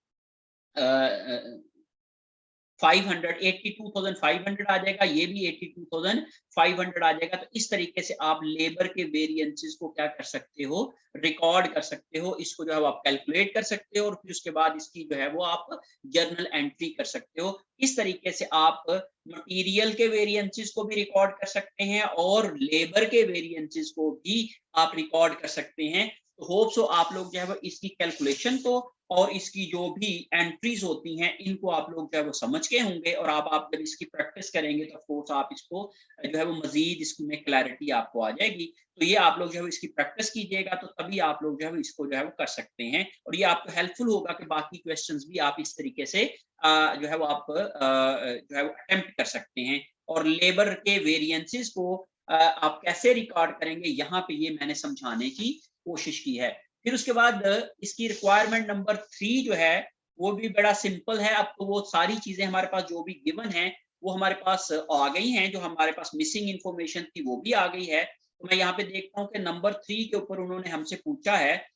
82,500 आ जाएगा, ये भी 82,500 आ जाएगा। तो इस तरीके से आप लेबर के वेरिएंसेस को क्या कर सकते हो, रिकॉर्ड कर सकते हो, इसको जो है आप कैलकुलेट कर सकते हो और फिर उसके बाद इसकी जो है वो आप जर्नल एंट्री कर सकते हो। इस तरीके से आप मटेरियल के वेरिएंसेस को भी रिकॉर्ड कर सकते हैं और लेबर के वेरिएंसेस को भी आप रिकॉर्ड कर सकते हैं। तो होप सो आप लोग जो है वो इसकी कैलकुलेशन को और इसकी जो भी एंट्रीज होती हैं इनको आप लोग जो है वो समझ के होंगे, और आप जब इसकी प्रैक्टिस करेंगे तो ऑफ कोर्स आप इसको जो है वो मजीद इसमें क्लैरिटी आपको आ जाएगी। तो ये आप लोग जो है इसकी प्रैक्टिस कीजिएगा तो तभी आप लोग जो है इसको जो है वो कर सकते हैं, और ये आपको हेल्पफुल होगा कि बाकी क्वेश्चंस भी आप इस तरीके से जो है वो आप जो है वो अटेम्प्ट कर सकते हैं। और लेबर के वेरिएंसेस को आप कैसे रिकॉर्ड करेंगे यहाँ पे ये मैंने समझाने की कोशिश की है। फिर उसके बाद इसकी रिक्वायरमेंट नंबर 3 जो है वो भी बड़ा सिंपल है। अब तो वो सारी चीजें हमारे पास जो भी गिवन है वो हमारे पास आ गई हैं, जो हमारे पास मिसिंग इंफॉर्मेशन थी वो भी आ गई है। तो मैं यहाँ पे देखता हूँ कि नंबर 3 के ऊपर उन्होंने हमसे पूछा है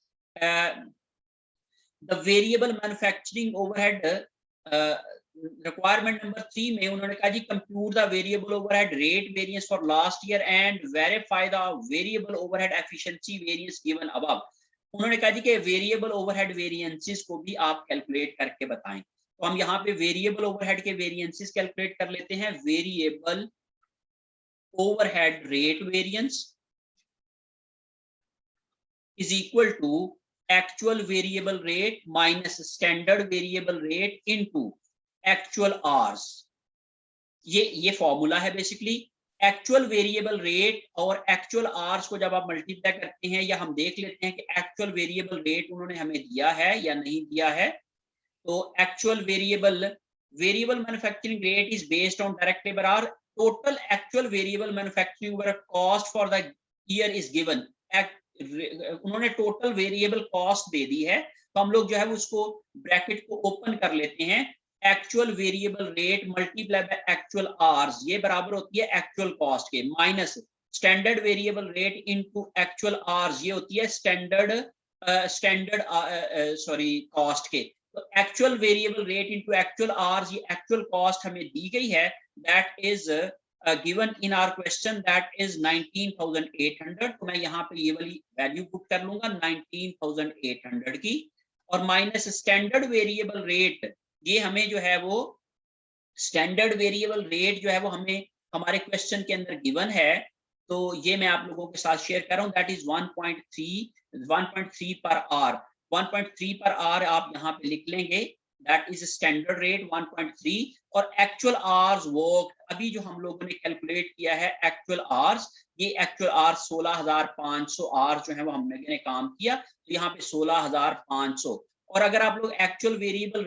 the variable manufacturing overhead, requirement number 3 में उन्होंने कहा जी compute the variable overhead rate variance for last year and verify the variable overhead efficiency variance given above. उन्होंने कहा जी कि वेरिएबल ओवरहेड वेरिएंसेस को भी आप कैलकुलेट करके बताएं। तो हम यहाँ पे वेरिएबल ओवरहेड के वेरिएंसेस कैलकुलेट कर लेते हैं। Variable overhead rate variance is equal to actual variable rate minus standard variable rate into actual hours. ये फॉर्मूला है बेसिकली। एक्चुअल वेरिएबल रेट और एक्चुअल आवर्स को जब आप मल्टीप्लाई करते हैं, या हम देख लेते हैं कि एक्चुअल वेरिएबल रेट उन्होंने हमें दिया है या नहीं दिया है। तो actual variable manufacturing rate is based on direct labour our, total actual variable manufacturing cost for the year is given. उन्होंने टोटल वेरिएबल कॉस्ट दे दी है, तो हम लोग जो है उसको ब्रैकेट को ओपन कर लेते हैं। Actual variable rate multiply by actual hours, ये बराबर होती है एक्चुअल कॉस्ट के, minus standard variable rate into actual hours, ये होती है स्टैंडर्ड कॉस्ट के। तो actual variable rate into actual hours, ये एक्चुअल कॉस्ट हमें दी गई है, that is given in our question, that is 19,800। तो मैं यहाँ पे ये वाली वैल्यू पुट कर लूंगा 19,800 की, और माइनस स्टैंडर्ड वेरिएबल रेट, ये हमें जो है वो स्टैंडर्ड वेरिएबल रेट जो है वो हमें हमारे क्वेश्चन के अंदर गिवन है। तो ये मैं आप लोगों के साथ शेयर कर रहा हूँ, that is 1.3 per hour. 1.3 per hour आप यहाँ पे लिख लेंगे, दैट इज स्टैंडर्ड रेट 1.3। और एक्चुअल आवर्स वर्क, अभी जो हम लोगों ने कैलकुलेट किया है एक्चुअल आवर्स, ये एक्चुअल आवर्स 16,500 आवर्स जो है वो हमने काम किया, तो यहाँ पे 16,500। और अगर आप लोग एक्चुअल वेरिएबल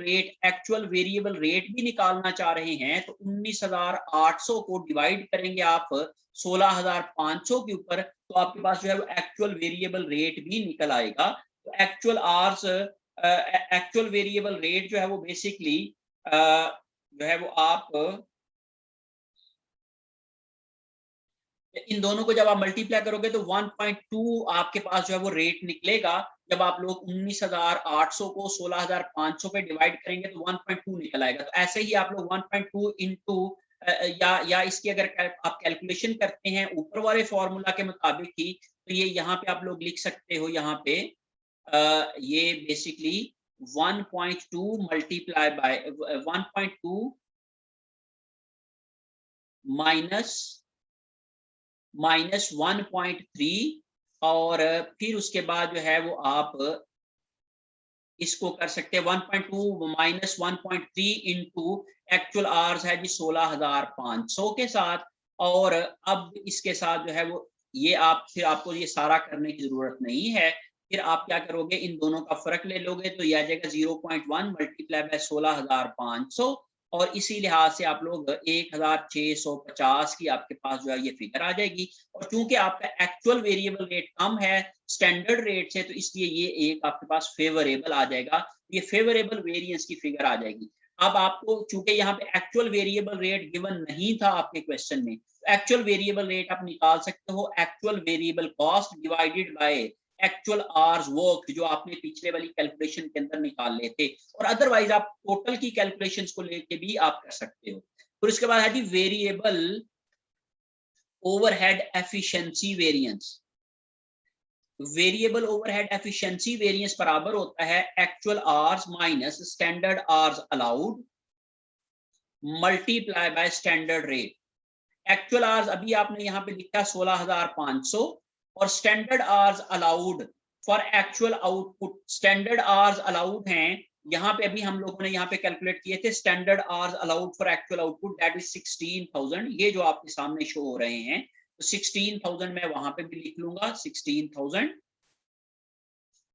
रेट भी निकालना चाह रहे हैं तो 19,800 को डिवाइड करेंगे आप 16,500 के ऊपर, तो आपके पास जो है वो एक्चुअल वेरिएबल रेट भी निकल आएगा। तो actual hours, actual variable rate जो है वो बेसिकली जो है वो आप इन दोनों को जब आप मल्टीप्लाई करोगे तो 1.2 आपके पास जो है वो रेट निकलेगा। जब आप लोग 19,800 को 16,500 पे डिवाइड करेंगे तो 1.2 निकल आएगा। तो ऐसे ही आप लोग 1.2 इंटू या इसकी अगर आप कैलकुलेशन करते हैं ऊपर वाले फॉर्मूला के मुताबिक ही, तो ये यहाँ पे आप लोग लिख सकते हो, यहाँ पे ये बेसिकली 1.2 मल्टीप्लाई बाय 1.2 माइनस 1.3, और फिर उसके बाद जो है वो आप इसको कर सकते हैं 1.2 माइनस 1.3 इंटू एक्चुअल आवर्स है जी 16,500 के साथ। और अब इसके साथ जो है वो ये आप फिर आपको ये सारा करने की जरूरत नहीं है, फिर आप क्या करोगे, इन दोनों का फर्क ले लोगे तो यह आ जाएगा 0.1 मल्टीप्लाई बाय 16,500, और इसी लिहाज से आप लोग 1,650 की आपके पास जो है ये फिगर आ जाएगी। और चूंकि आपका एक्चुअल वेरिएबल रेट कम है स्टैंडर्ड रेट से, तो इसलिए ये एक आपके पास फेवरेबल आ जाएगा, ये फेवरेबल वेरिएंस की फिगर आ जाएगी। अब आपको चूंकि यहाँ पे एक्चुअल वेरिएबल रेट गिवन नहीं था आपके क्वेश्चन में, एक्चुअल वेरिएबल रेट आप निकाल सकते हो actual variable cost divided by actual hours work, जो आपने पिछले वाली कैलकुलेशन के अंदर निकाल लेते। और अदरवाइज आप टोटल की कैलकुलेशंस को लेके भी आप कर सकते हो। फिर उसके बाद है जी variable overhead efficiency variance. Variable overhead efficiency variance बराबर होता है actual hours minus standard hours allowed multiply by standard rate. Actual hours अभी आपने यहाँ पे लिखा 16,500, और standard hours allowed for actual output, standard hours allowed हैं यहाँ पे, अभी हम लोगों ने यहाँ पे कैलकुलेट किए थे standard hours allowed for actual output, that is 16,000। ये जो आपके सामने शो हो रहे हैं, तो 16,000 मैं वहां पे भी लिख लूंगा 16,000,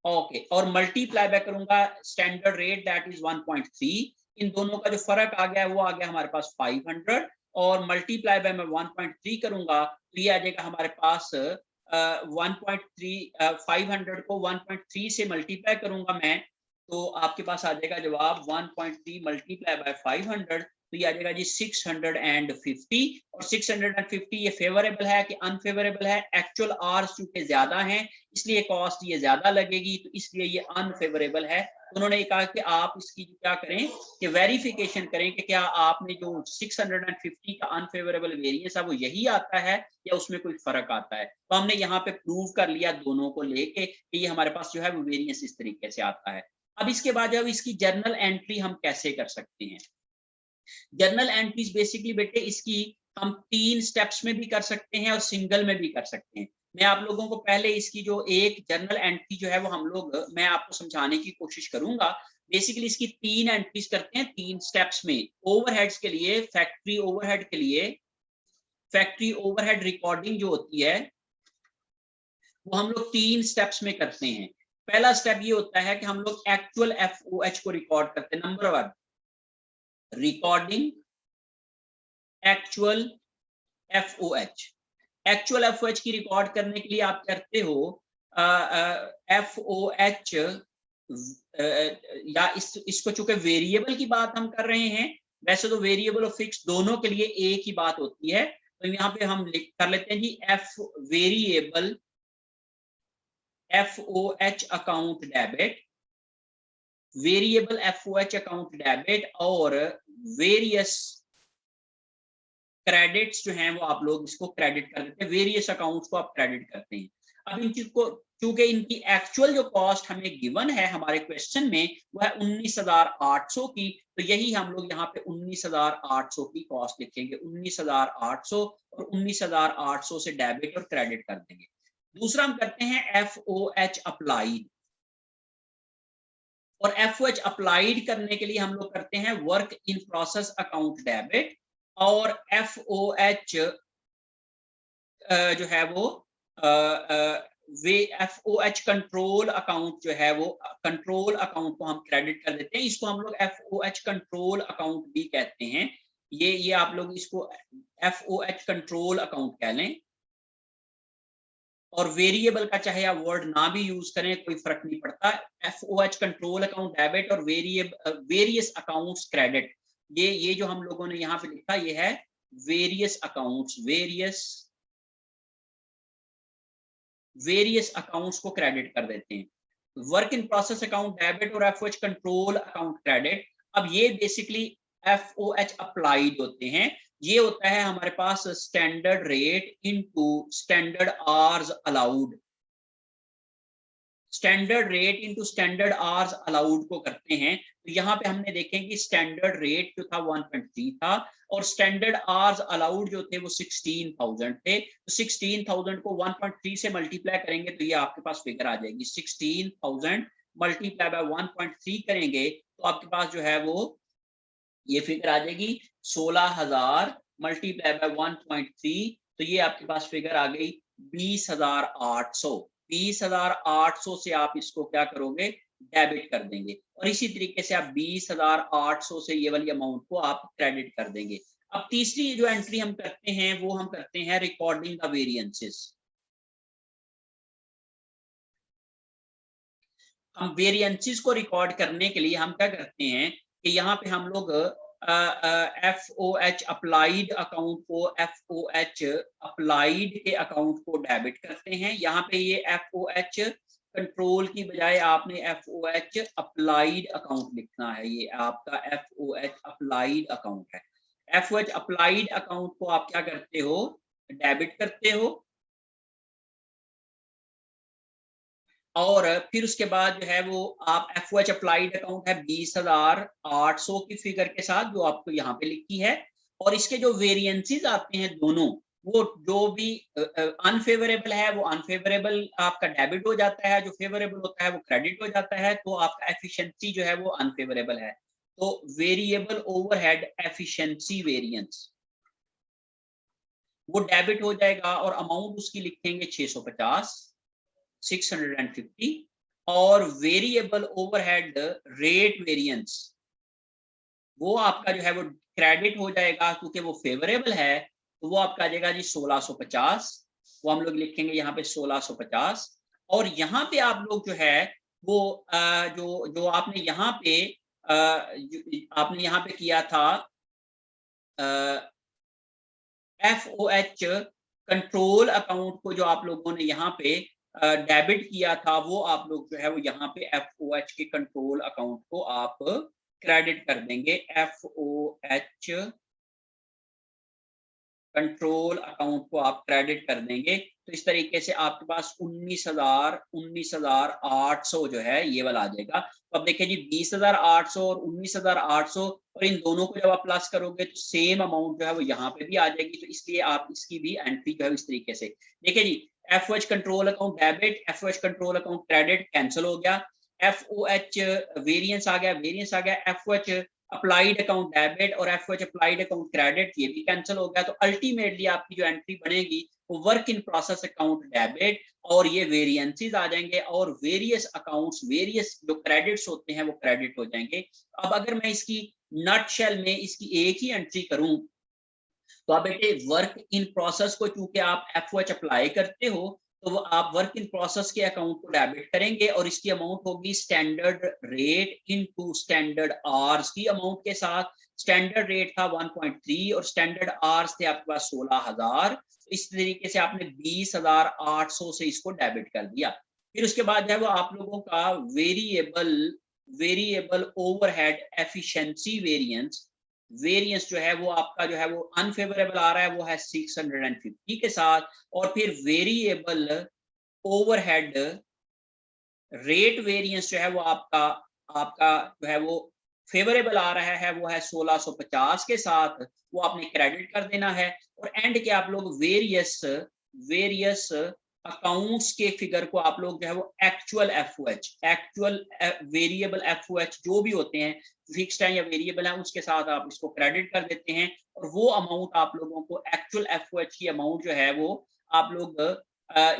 ओके। और मल्टीप्लाई बैक करूंगा स्टैंडर्ड रेट दैट इज 1.3, इन दोनों का जो फर्क आ गया वो आ गया हमारे पास 500, और मल्टीप्लाई बाय मैं 1.3 करूंगा तो ये आ जाएगा हमारे पास 1.3, 500 को 1.3 से मल्टीप्लाई करूंगा मैं, तो आपके पास आ जाएगा जवाब 1.3 मल्टीप्लाई बाय 500, तो ये आ जाएगा जी 650। और 650 ये फेवरेबल है कि अनफेवरेबल है, एक्चुअल आवर्स चूंकि ज्यादा हैं इसलिए कॉस्ट ये ज्यादा लगेगी, तो इसलिए ये अनफेवरेबल है। उन्होंने कहा कि आप इसकी क्या करें कि वेरिफिकेशन करें कि क्या आपने जो 650 का अनफेवरेबल वेरिएंस है वो यही आता है या उसमें कोई फर्क आता है। तो हमने यहाँ पे प्रूव कर लिया दोनों को लेके कि ये हमारे पास जो है वो वेरिएंस इस तरीके से आता है। अब इसके बाद जब इसकी जर्नल एंट्री हम कैसे कर सकते हैं, जर्नल एंट्रीज बेसिकली बेटे इसकी हम 3 स्टेप्स में भी कर सकते हैं और सिंगल में भी कर सकते हैं। मैं आप लोगों को पहले इसकी जो एक जर्नल एंट्री जो है वो हम लोग मैं आपको समझाने की कोशिश करूंगा। बेसिकली इसकी 3 एंट्रीज करते हैं 3 स्टेप्स में। ओवरहेड्स के लिए, फैक्ट्री ओवरहेड के लिए, फैक्ट्री ओवरहेड रिकॉर्डिंग जो होती है वो हम लोग 3 स्टेप्स में करते हैं। पहला स्टेप ये होता है कि हम लोग एक्चुअल एफओएच को रिकॉर्ड करते हैं। Number 1 recording actual FOH. Actual FOH की रिकॉर्ड करने के लिए आप करते हो एफओएच, या इसको चूंकि वेरिएबल की बात हम कर रहे हैं, वैसे तो वेरिएबल और फिक्स दोनों के लिए एक ही बात होती है, तो यहाँ पे हम कर लेते हैं जी F variable FOH account debit, variable FOH account debit, और वेरियस क्रेडिट्स जो हैं वो आप लोग इसको क्रेडिट कर देते हैं, वेरियस अकाउंट्स को आप क्रेडिट करते हैं। अब इन चीज को क्योंकि इनकी एक्चुअल जो कॉस्ट हमें गिवन है हमारे क्वेश्चन में वो है 19,800 की, तो यही हम लोग यहाँ पे 19,800 की कॉस्ट लिखेंगे। 19,800 और 19,800 से डेबिट और क्रेडिट कर देंगे। दूसरा हम करते हैं FOH अप्लाइड, और FOH अप्लाइड करने के लिए हम लोग करते हैं work in process account debit, और FOH जो है वो वे FOH कंट्रोल अकाउंट जो है वो कंट्रोल अकाउंट को हम क्रेडिट कर देते हैं। इसको हम लोग FOH कंट्रोल अकाउंट भी कहते हैं। ये आप लोग इसको FOH कंट्रोल अकाउंट कह लें, और वेरिएबल का चाहे आप वर्ड ना भी यूज करें कोई फर्क नहीं पड़ता। FOH कंट्रोल अकाउंट डेबिट और वेरियस अकाउंट्स क्रेडिट, ये जो हम लोगों ने यहाँ पे लिखा ये है वेरियस अकाउंट्स, वेरियस अकाउंट्स को क्रेडिट कर देते हैं। Work in process account debit और FOH कंट्रोल अकाउंट क्रेडिट, अब ये बेसिकली FOH अप्लाइड होते हैं। ये होता है हमारे पास standard rate into standard hours allowed, standard rate into standard hours allowed को करते हैं। तो यहाँ पे हमने देखें कि स्टैंडर्ड रेट जो था 1.3 था, और स्टैंडर्ड आवर्स अलाउड जो थे वो 16,000 थे। तो 16,000 को 1.3 से मल्टीप्लाई करेंगे तो ये आपके पास फिगर आ जाएगी। 16,000 मल्टीप्लाई बाय 1.3 करेंगे तो आपके पास जो है वो ये फिगर आ जाएगी 16,000 मल्टीप्लाई बाय 1.3, तो ये आपके पास फिगर आ गई 20,800। 20,800 से आप इसको क्या करोगे, डेबिट कर देंगे, और इसी तरीके से आप 20,800 से ये वाली अमाउंट को आप क्रेडिट कर देंगे। अब तीसरी जो एंट्री हम करते हैं वो हम करते हैं रिकॉर्डिंग द वेरिएंसेस। हम वेरिएंसेस को रिकॉर्ड करने के लिए हम क्या करते हैं कि यहाँ पे हम लोग FOH अप्लाइड अकाउंट को FOH अप्लाइड के अकाउंट को डेबिट करते हैं। यहाँ पे ये FOH कंट्रोल की बजाय आपने FOH अप्लाइड अकाउंट लिखना है। ये आपका FOH अप्लाइड अकाउंट है। FOH अप्लाइड अकाउंट को आप क्या करते हो, डेबिट करते हो, और फिर उसके बाद जो है वो आप FOH अप्लाइड अकाउंट है 20,800 की फिगर के साथ जो आपको यहाँ पे लिखी है, और इसके जो वेरिएंसेस आते हैं दोनों, वो जो भी अनफेवरेबल है वो अनफेवरेबल आपका डेबिट हो जाता है, जो फेवरेबल होता है वो क्रेडिट हो जाता है, तो आपका एफिशिएंसी जो है वो अनफेवरेबल है। तो वेरिएबल ओवरहेड एफिशिएंसी वेरिएंस वो डेबिट हो जाएगा, और अमाउंट उसकी लिखेंगे 650 650, और वेरिएबल ओवरहेड रेट वेरिएंस वो आपका जो है वो क्रेडिट हो जाएगा, क्योंकि वो फेवरेबल है, तो वो आपका आ जाएगा जी 1650। वो हम लोग लिखेंगे यहाँ पे 1650, और यहाँ पे आप लोग जो है वो जो जो आपने यहाँ पे आपने यहाँ पे किया था FOH कंट्रोल अकाउंट को, जो आप लोगों ने यहाँ पे डेबिट किया था, वो आप लोग जो है वो यहाँ पे FOH के कंट्रोल अकाउंट को आप क्रेडिट कर देंगे। FOH कंट्रोल अकाउंट को आप क्रेडिट कर देंगे, तो इस तरीके से आपके पास 19,800 जो है ये वाला आ जाएगा। तो अब देखिए जी 20,800 और 19,800, और इन दोनों को जब आप प्लस करोगे तो सेम अमाउंट जो है वो यहाँ पे भी आ जाएगी। तो इसलिए आप इसकी भी एंट्री जो है इस तरीके से देखिए जी, FOH control account debit, FOH control account credit cancel हो गया, FOH वेरिएंस आ गया, वेरिएंस आ गया, FOH अप्लाइड अकाउंट डेबिट और FOH अप्लाइड अकाउंट क्रेडिट ये भी कैंसिल हो गया। तो अल्टीमेटली आपकी जो एंट्री बनेगी वो work in process account debit, और ये वेरिएंसेस आ जाएंगे, और वेरियस अकाउंट्स, वेरियस जो क्रेडिट्स होते हैं वो क्रेडिट हो जाएंगे। अब अगर मैं इसकी नटशेल में इसकी एक ही एंट्री करूं, तो आप बेटे वर्क इन प्रोसेस को चूंकि आप FOH अप्लाई करते हो, तो वो आप वर्क इन प्रोसेस के अकाउंट को डेबिट करेंगे, और इसकी अमाउंट होगी standard rate into standard hours की अमाउंट के साथ। स्टैंडर्ड रेट था 1.3 और स्टैंडर्ड आवर्स थे आपके पास 16,000। इस तरीके से आपने 20,800 से इसको डेबिट कर दिया। फिर उसके बाद है वो आप लोगों का वेरिएबल ओवरहेड एफिशिएंसी वेरिएंस जो है वो आपका जो है वो अनफेवरेबल आ रहा है, वो है 650 के साथ, और फिर वेरिएबल ओवरहेड रेट वेरिएंस जो है वो आपका आपका जो है वो फेवरेबल आ रहा है, वो है 1650 के साथ, वो आपने क्रेडिट कर देना है। और एंड के आप लोग वेरियस वेरियस अकाउंट्स के फिगर को आप लोग जो है वो actual FOH, actual variable FOH जो भी होते हैं, फिक्स्ड है या वेरिएबल है, उसके साथ आप इसको क्रेडिट कर देते हैं और वो अमाउंट आप लोगों को एक्चुअल एफओएच की अमाउंट जो है वो आप लोग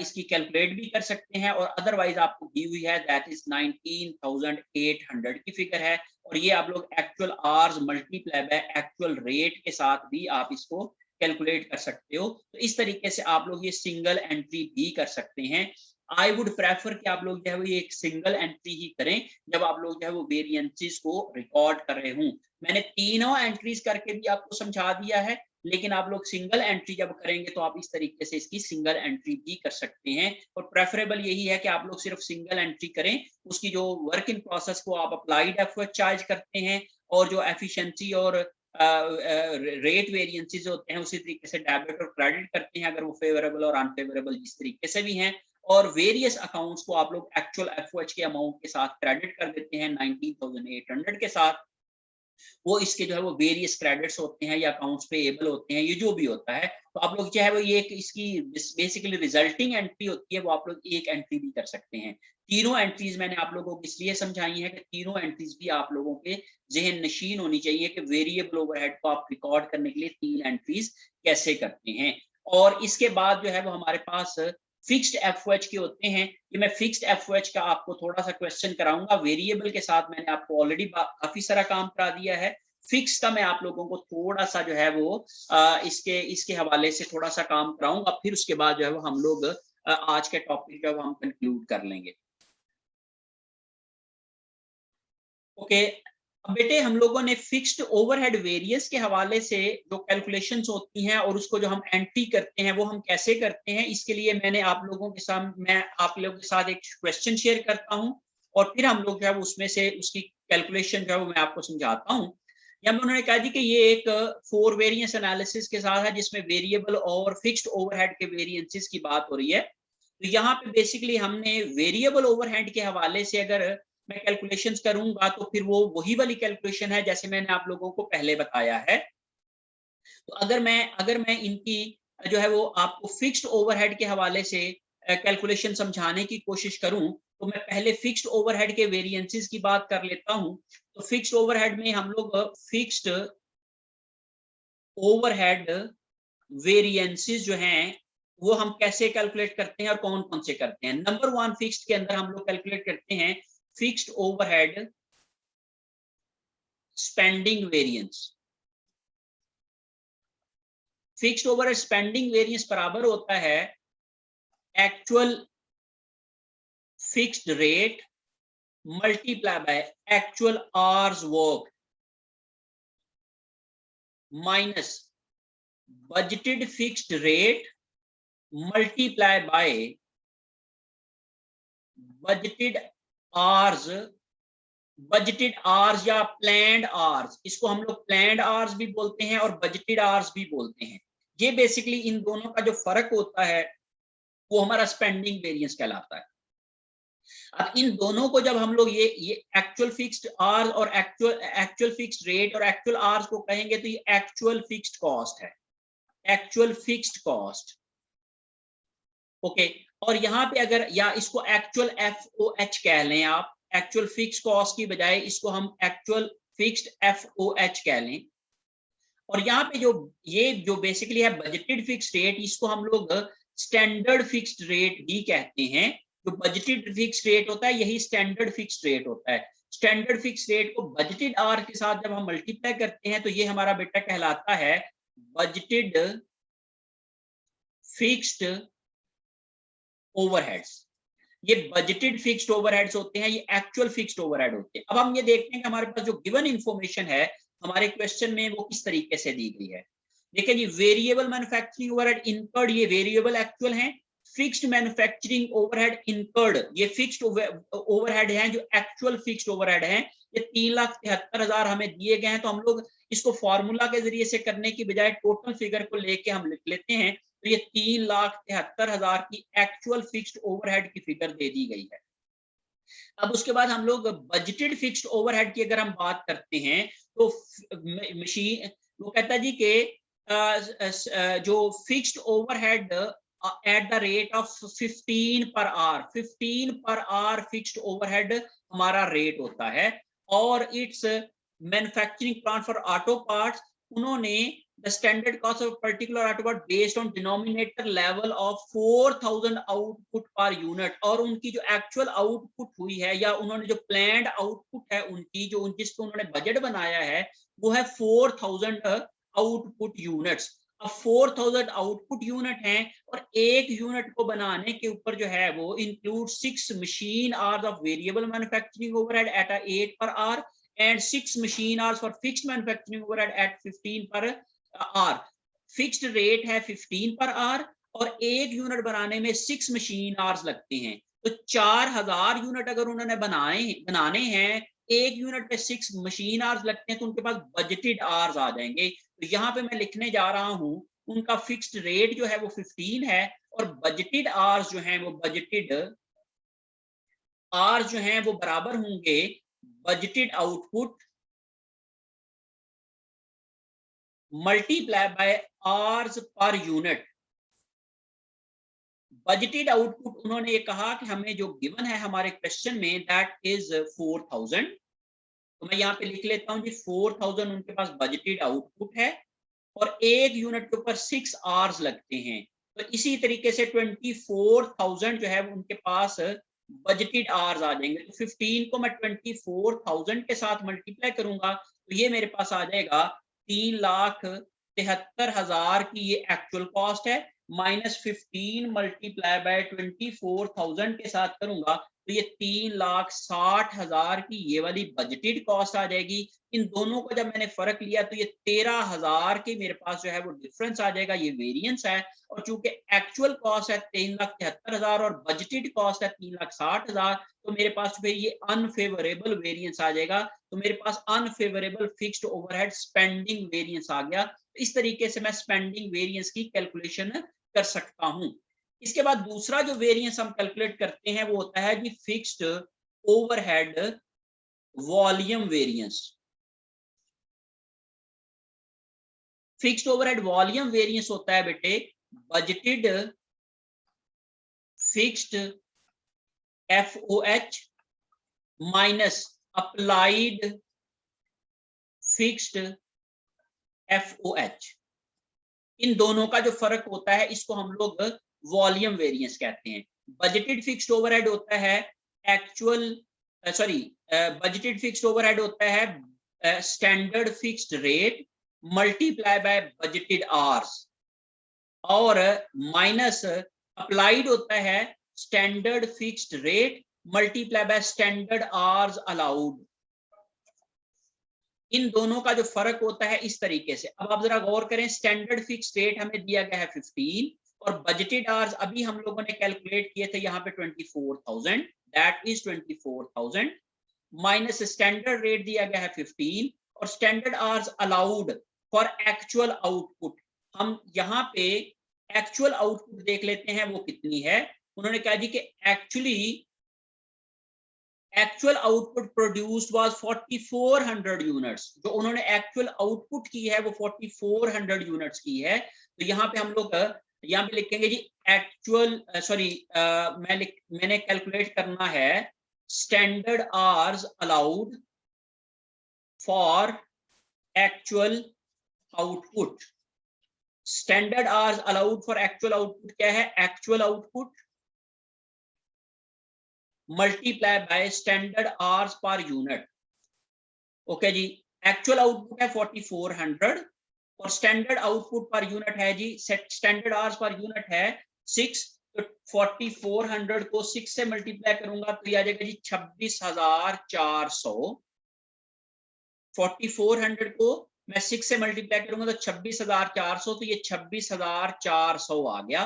इसकी कैलकुलेट भी कर सकते हैं और अदरवाइज आपको दी हुई है दैट इज 19,800 की फिगर है और ये आप लोग actual hours multiply by actual rate के साथ भी आप इसको कैलकुलेट कर सकते हो। तो इस तरीके से आप लोग ये सिंगल एंट्री भी कर सकते हैं। आई वुड प्रेफर कि आप लोग जो है वो ये एक सिंगल एंट्री ही करें जब आप लोग जो है वो वेरिएंसेस को रिकॉर्ड कर रहे हों। मैंने तीनों एंट्रीज करके भी आपको समझा दिया है, लेकिन आप लोग सिंगल एंट्री जब करेंगे तो आप इस तरीके से इसकी सिंगल एंट्री भी कर सकते हैं और प्रेफरेबल यही है कि आप लोग सिर्फ सिंगल एंट्री करें। उसकी जो वर्क इन प्रोसेस को आप अप्लाइड एफर्ट चार्ज करते हैं और जो एफिशिएंसी और रेट वेरिएंसेस होते हैं उसी तरीके से डेबिट और क्रेडिट करते हैं अगर वो फेवरेबल और अनफेवरेबल जिस तरीके से भी हैं। और वेरियस अकाउंट्स को आप लोग एक्चुअल एफओएच के अमाउंट के साथ क्रेडिट कर देते हैं 19,800 के साथ। वो इसके जो है वो वेरियस क्रेडिट्स होते हैं या अकाउंट्स पेएबल होते हैं, ये जो भी होता है तो आप लोग जो है वो ये एक इसकी बेसिकली रिजल्टिंग एंट्री होती है, वो आप लोग एक एंट्री भी कर सकते हैं। तीनों एंट्रीज मैंने आप लोगों को इसलिए समझाई है कि तीनों एंट्रीज भी आप लोगों के जहन नशीन होनी चाहिए कि वेरिएबल ओवरहेड को आप रिकॉर्ड करने के लिए तीन एंट्रीज कैसे करते हैं। और इसके बाद जो है वो हमारे पास फिक्स्ड एफओएच के होते हैं। ये मैं फिक्स्ड एफओएच का आपको थोड़ा सा क्वेश्चन कराऊंगा, वेरिएबल के साथ मैंने आपको ऑलरेडी काफी सारा काम करा दिया है। फिक्स का मैं आप लोगों को थोड़ा सा जो है वो इसके इसके हवाले से थोड़ा सा काम कराऊंगा, फिर उसके बाद जो है वो हम लोग आज के टॉपिक जो हम कंक्लूड कर लेंगे। ओके, अब बेटे हम लोगों ने फिक्स्ड ओवरहेड वेरियस के हवाले से जो कैलकुलेशंस होती हैं और उसको जो हम एंट्री करते हैं वो हम कैसे करते हैं, इसके लिए मैंने आप लोगों के साथ मैं आप लोगों के साथ एक क्वेश्चन शेयर करता हूं और फिर हम लोग जो है उसमें से उसकी कैलकुलेशन जो है वो मैं आपको समझाता हूं। या मैं उन्होंने कहा जी कि ये एक फोर वेरिएंस एनालिसिस के साथ है जिसमें वेरिएबल और फिक्स्ड ओवरहेड के वेरिएंसेस की बात हो रही है। तो यहाँ पे बेसिकली हमने वेरिएबल ओवरहेड के हवाले से अगर मैं कैलकुलेशंस करूंगा तो फिर वो वही वाली कैलकुलेशन है जैसे मैंने आप लोगों को पहले बताया है। तो अगर मैं इनकी जो है वो आपको फिक्स्ड ओवरहेड के हवाले से कैलकुलेशन समझाने की कोशिश करूं तो मैं पहले फिक्स्ड ओवरहेड के वेरिएंसेस की बात कर लेता हूं। तो फिक्स्ड ओवरहेड में हम लोग फिक्स्ड ओवरहेड वेरिएंसेस जो हैं वो हम कैसे कैलकुलेट करते हैं और कौन कौन से करते हैं। नंबर वन, फिक्स्ड के अंदर हम लोग कैलकुलेट करते हैं fixed overhead spending variance. Fixed overhead spending variance बराबर होता है actual fixed rate multiply by actual hours work minus budgeted fixed rate multiply by budgeted hours. Budgeted hours या प्लान्ड आवर्स, इसको हम लोग प्लान्ड आवर्स भी बोलते हैं और बजटेड आवर्स भी बोलते हैं। ये बेसिकली इन दोनों का जो फर्क होता है वो हमारा स्पेंडिंग वेरिएंस कहलाता है। अब इन दोनों को जब हम लोग ये एक्चुअल फिक्स्ड आवर्स और एक्चुअल फिक्स्ड रेट और एक्चुअल आवर्स को कहेंगे तो ये एक्चुअल फिक्स्ड कॉस्ट है, एक्चुअल फिक्स्ड कॉस्ट। ओके, और यहाँ पे अगर या इसको एक्चुअल एफओएच कह लें आप, एक्चुअल फिक्स्ड कॉस्ट की बजाय इसको हम एक्चुअल फिक्स्ड एफओएच कह लें। और यहाँ पे जो बेसिकली है बजटेड फिक्स्ड रेट, इसको हम लोग स्टैंडर्ड फिक्स्ड रेट भी कहते हैं। जो बजटेड फिक्स्ड रेट होता है यही स्टैंडर्ड फिक्स्ड रेट होता है। स्टैंडर्ड फिक्स्ड रेट को बजटेड आवर के साथ जब हम मल्टीप्लाई करते हैं तो ये हमारा बेटा कहलाता है बजटेड फिक्स्ड ओवरहेड्स। ये बजटेड फिक्स्ड ओवरहेड्स होते हैं, ये एक्चुअल फिक्स्ड ओवरहेड होते हैं। अब हम ये देखते हैं कि हमारे पास जो गिवन इंफॉर्मेशन है हमारे क्वेश्चन में वो किस तरीके से दी गई है। देखिए जी, वेरिएबल मैन्युफैक्चरिंग ओवरहेड इनकर्ड ये वेरिएबल एक्चुअल हैं। फिक्स्ड मैन्युफैक्चरिंग ओवरहेड इनकर्ड ये फिक्स्ड ओवरहेड हैं जो एक्चुअल फिक्स्ड ओवरहेड हैं। ये 3,73,000 हमें दिए गए हैं तो हम लोग इसको फॉर्मूला के जरिए से करने की बजाय टोटल फिगर को लेके हम लिख लेते हैं। तो ये 3,73,000 की एक्चुअल फिक्स्ड ओवरहेड की फिगर दे दी गई है। अब उसके बाद हम लोग बजटेड फिक्स्ड ओवरहेड की अगर हम बात करते हैं तो मशीन वो कहता है जी कि जो fixed overhead at the rate of 15 per hour, 15 per hour fixed overhead हमारा रेट होता है। और it's manufacturing plant for auto parts, उन्होंने the standard cost of a particular auto part based on denominator level of 4000 output per unit, और उनकी जो actual output हुई है या उन्होंने जो प्लान्ड आउटपुट है उनकी जो जिसको उन्होंने बजट बनाया है वो है 4000 आउटपुट यूनिट्स। अब 4000 आउटपुट यूनिट हैं और एक यूनिट को बनाने के ऊपर जो है वो include 6 machine hours of variable manufacturing overhead at 8 per hour and 6 machine hours for fixed manufacturing overhead at 15 per hour। Fixed rate है 15 पर आवर और एक यूनिट बनाने में 6 मशीन आवर्स लगते हैं। तो 4000 यूनिट अगर उन्होंने बनाने हैं, एक यूनिट पे 6 मशीन आवर्स लगते हैं, तो उनके पास बजटेड आवर्स आ जाएंगे। तो यहाँ पे मैं लिखने जा रहा हूँ उनका फिक्स्ड रेट जो है वो 15 है और बजटेड आवर्स जो है वो बजटेड आवर्स जो है वो बराबर होंगे budgeted output multiply bye hours per unit. Budgeted output उन्होंने ये कहा कि हमें जो गिवन है हमारे क्वेश्चन में दैट इज 4000। तो मैं यहाँ पे लिख लेता हूँ जी 4000 उनके पास बजटेड आउटपुट है और एक यूनिट के ऊपर 6 आवर्स लगते हैं। तो इसी तरीके से 24000 जो है उनके पास बजटेड आवर्स आ जाएंगे। तो 15 को मैं 24000 के साथ मल्टीप्लाई करूंगा तो ये मेरे पास आ जाएगा 3,73,000 की ये एक्चुअल कॉस्ट है, माइनस 15 मल्टीप्लाई बाय 24000 के साथ करूंगा तो ये 3,60,000 की ये वाली बजटेड कॉस्ट आ जाएगी। इन दोनों को जब मैंने फर्क लिया तो ये 13,000 के मेरे पास जो है वो डिफरेंस आ जाएगा, ये वेरिएंस है। और चूंकि एक्चुअल कॉस्ट है 3,73,000 और बजटेड कॉस्ट है 3,60,000 तो मेरे पास फिर ये अनफेवरेबल वेरिएंस आ जाएगा। तो मेरे पास unfavourable fixed overhead spending variance आ गया। इस तरीके से मैं स्पेंडिंग वेरिएंस की कैलकुलेशन कर सकता हूं। इसके बाद दूसरा जो वेरिएंस हम कैलकुलेट करते हैं वो होता है जी fixed overhead volume variance. Fixed overhead volume variance होता है बेटे budgeted fixed FOH minus applied fixed FOH। इन दोनों का जो फर्क होता है इसको हम लोग वॉल्यूम वेरिएंस कहते हैं। बजटेड फिक्स्ड ओवरहेड होता है बजटेड फिक्स्ड ओवरहेड होता है standard fixed rate multiply by budgeted hours और माइनस अप्लाइड होता है standard fixed rate multiply by standard hours allowed. इन दोनों का जो फर्क होता है इस तरीके से। अब आप जरा गौर करें, स्टैंडर्ड फिक्स्ड रेट हमें दिया गया है 15 और बजटेड आवर्स अभी हम लोगों ने कैलकुलेट किए थे यहाँ पे 24,000, that is 24,000 minus standard rate दिया गया है 15 और standard hours allowed for actual output. हम यहाँ पे एक्चुअल आउटपुट देख लेते हैं वो कितनी है। उन्होंने कहा जी कि actual output produced was 4400 units. जो उन्होंने एक्चुअल आउटपुट की है वो 4400 यूनिट्स की है। तो यहाँ पे हम लोग यहाँ पे लिखेंगे जी एक्चुअल मैंने कैलकुलेट करना है standard hours allowed for actual output. Standard hours allowed for actual output क्या है? Actual output multiply by standard hours per unit. Okay जी, एक्चुअल आउटपुट है 4400 और स्टैंडर्ड आउटपुट पर यूनिट है जी, स्टैंडर्ड आवर्स पर यूनिट है 6। तो 4400 को 6 से मल्टीप्लाई करूंगा तो ये आ जाएगा जी 26,400। 4400 को मैं 6 से मल्टीप्लाई करूंगा तो 26,400, तो ये 26,400 आ गया।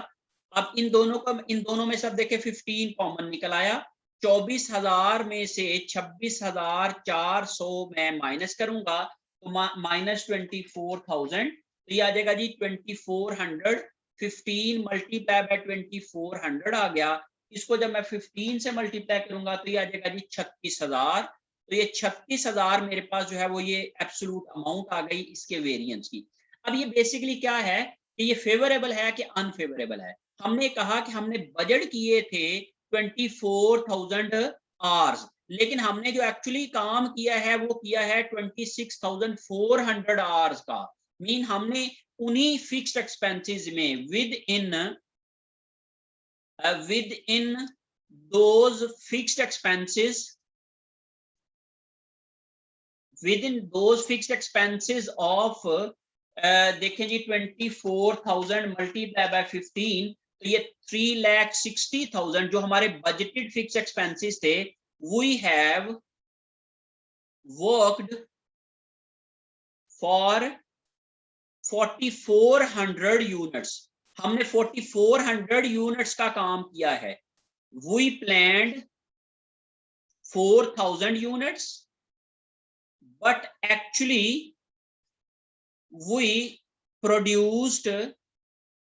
अब इन दोनों में सब देखे 15 कॉमन निकल आया। 24,000 में से 26,400 मैं माइनस करूंगा तो माइनस 24,000, तो ये आ जाएगा जी 2400। 15 मल्टीप्लाई बाय 2400 आ गया। इसको जब मैं 15 से मल्टीप्लाई करूंगा तो ये आ जाएगा जी 36,000। तो ये 36,000 मेरे पास जो है वो ये एब्सोल्यूट अमाउंट आ गई इसके वेरिएंस की। अब ये बेसिकली क्या है कि ये फेवरेबल है कि अनफेवरेबल है। हमने कहा कि हमने बजट किए थे 24,000 आवर्स, लेकिन हमने जो एक्चुअली काम किया है वो किया है 26,400 आवर्स का। मीन हमने उन्हीं फिक्स्ड एक्सपेंसेस में within those fixed expenses of देखें जी 24,000 मल्टीप्लाई बाय 15 तो ये 3,60,000 जो हमारे बजटेड फिक्स एक्सपेंसेस थे। We have worked for 4,400 units. हमने 4,400 यूनिट्स का काम किया है। We planned 4,000 units but actually we produced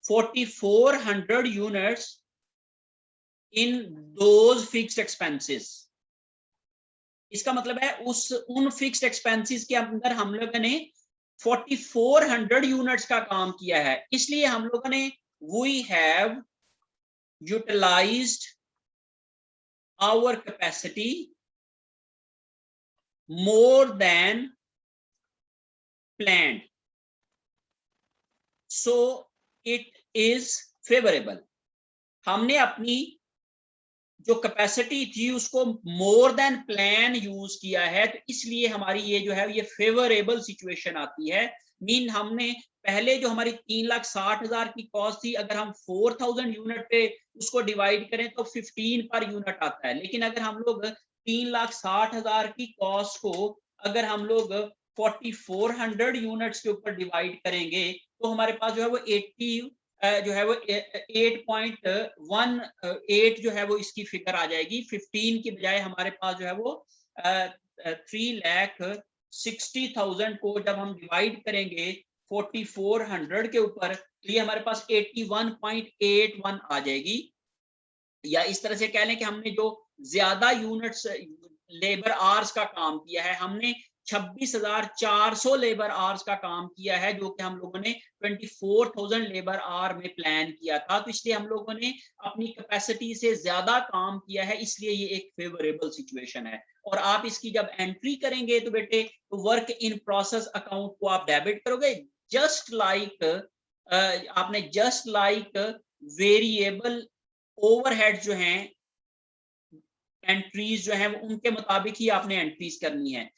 4,400 units in those fixed expenses। इसका मतलब है उन फिक्स्ड एक्सपेंसेस के अंदर हम लोगों ने 4,400 यूनिट्स का काम किया है। इसलिए हम लोगों ने we have utilized our capacity more than planned, so it is favorable। हमने अपनी जो कैपेसिटी थी उसको मोर देन प्लान यूज किया है, तो इसलिए हमारी ये जो है ये फेवरेबल सिचुएशन आती है। मीन हमने पहले जो हमारी 3,60,000 की कॉस्ट थी, अगर हम 4,000 यूनिट पे उसको डिवाइड करें तो 15 पर यूनिट आता है। लेकिन अगर हम लोग 3,60,000 की कॉस्ट को अगर हम लोग 4,400 यूनिट्स के ऊपर डिवाइड करेंगे तो हमारे पास जो है वो 80 जो है वो 8.18 जो है वो इसकी फिगर आ जाएगी। 15 की बजाय हमारे पास जो है वो 3,60,000 को जब हम डिवाइड करेंगे 4,400 के ऊपर तो ये हमारे पास 81.81 आ जाएगी। या इस तरह से कह लें कि हमने जो ज्यादा यूनिट्स लेबर आवर्स का काम किया है, हमने 26,400 लेबर आवर्स का काम किया है, जो कि हम लोगों ने 24,000 लेबर आवर में प्लान किया था। तो इसलिए हम लोगों ने अपनी कैपेसिटी से ज्यादा काम किया है, इसलिए ये एक फेवरेबल सिचुएशन है। और आप इसकी जब एंट्री करेंगे तो बेटे तो वर्क इन प्रोसेस अकाउंट को आप डेबिट करोगे। जस्ट लाइक आपने जस्ट लाइक वेरिएबल ओवरहेड जो हैं एंट्रीज जो है उनके मुताबिक ही आपने एंट्रीज करनी है।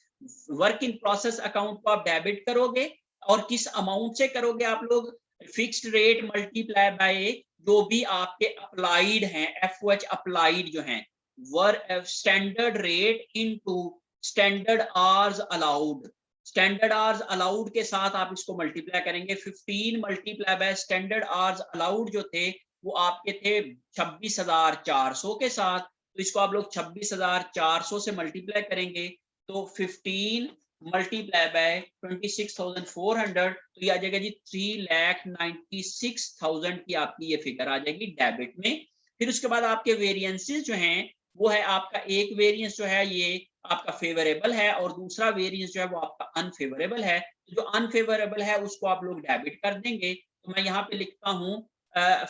वर्क इन प्रोसेस अकाउंट को आप डेबिट करोगे और किस अमाउंट से करोगे आप लोग, फिक्स्ड रेट मल्टीप्लाई बाय जो भी आपके अप्लाइड हैं, एफओएच अप्लाइड जो हैं, work standard rate into standard hours allowed. Standard hours allowed के साथ आप इसको मल्टीप्लाई करेंगे। 15 multiply by standard hours allowed जो थे वो आपके थे 26,400 के साथ। तो इसको आप लोग 26,400 से मल्टीप्लाई करेंगे तो 15 मल्टीप्लाई बाय 26,400 तो ये आ जाएगा जी 3,96,000 की आपकी ये फिगर आ जाएगी डेबिट में। फिर उसके बाद आपके वेरिएंसेस जो हैं वो है आपका एक वेरिएंस जो है ये आपका फेवरेबल है और दूसरा वेरिएंस जो है वो आपका अनफेवरेबल है। जो अनफेवरेबल है उसको आप लोग डेबिट कर देंगे। तो मैं यहाँ पे लिखता हूँ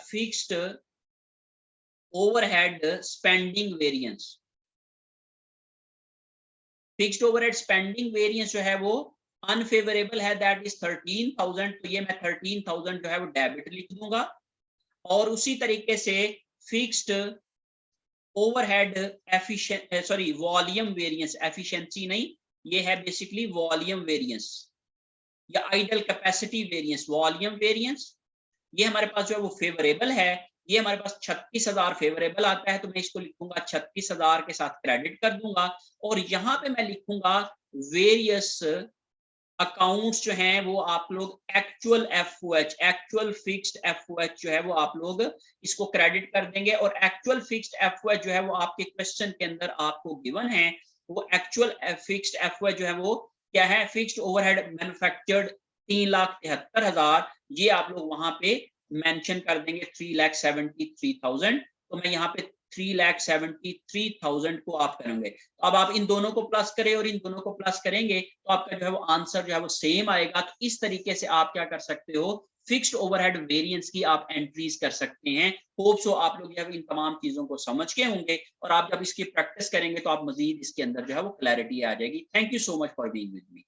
fixed overhead spending variance. Fixed overhead spending variance जो है वो अनफेवरेबल है, दैट इज 13,000। तो ये मैं 13,000 जो है वो डेबिट लिख दूंगा। और उसी तरीके से fixed overhead volume variance, efficiency नहीं, ये है बेसिकली वॉल्यूम वेरिएंस या idle capacity variance. Volume variance ये हमारे पास जो है वो फेवरेबल है, ये हमारे पास 36,000 फेवरेबल आता है। तो मैं इसको लिखूंगा 36,000 के साथ क्रेडिट कर दूंगा और यहाँ पे मैं लिखूंगा वेरियस अकाउंट्स जो हैं वो आप लोग actual FOH, actual fixed FOH जो है वो आप लोग इसको क्रेडिट कर देंगे। और एक्चुअल फिक्स्ड एफओएच जो है वो आपके क्वेश्चन के अंदर आपको गिवन है। वो एक्चुअल फिक्स्ड एफओएच जो है वो क्या है, फिक्स्ड ओवरहेड मैन्युफैक्चर्ड 3,73,000, ये आप लोग वहां पे मेंशन कर देंगे 3,73,000। तो मैं यहाँ पे 3,73,000 को आप करेंगे। तो अब आप इन दोनों को प्लस करें और इन दोनों को प्लस करेंगे तो आपका जो है वो आंसर जो है वो सेम आएगा। तो इस तरीके से आप क्या कर सकते हो, फिक्स्ड ओवरहेड वेरिएंस की आप एंट्रीज कर सकते हैं। होप सो आप लोग जो है इन तमाम चीजों को समझ के होंगे और आप जब इसकी प्रैक्टिस करेंगे तो आप मजीद इसके अंदर जो है वो क्लैरिटी आ जाएगी। Thank you so much for being with me.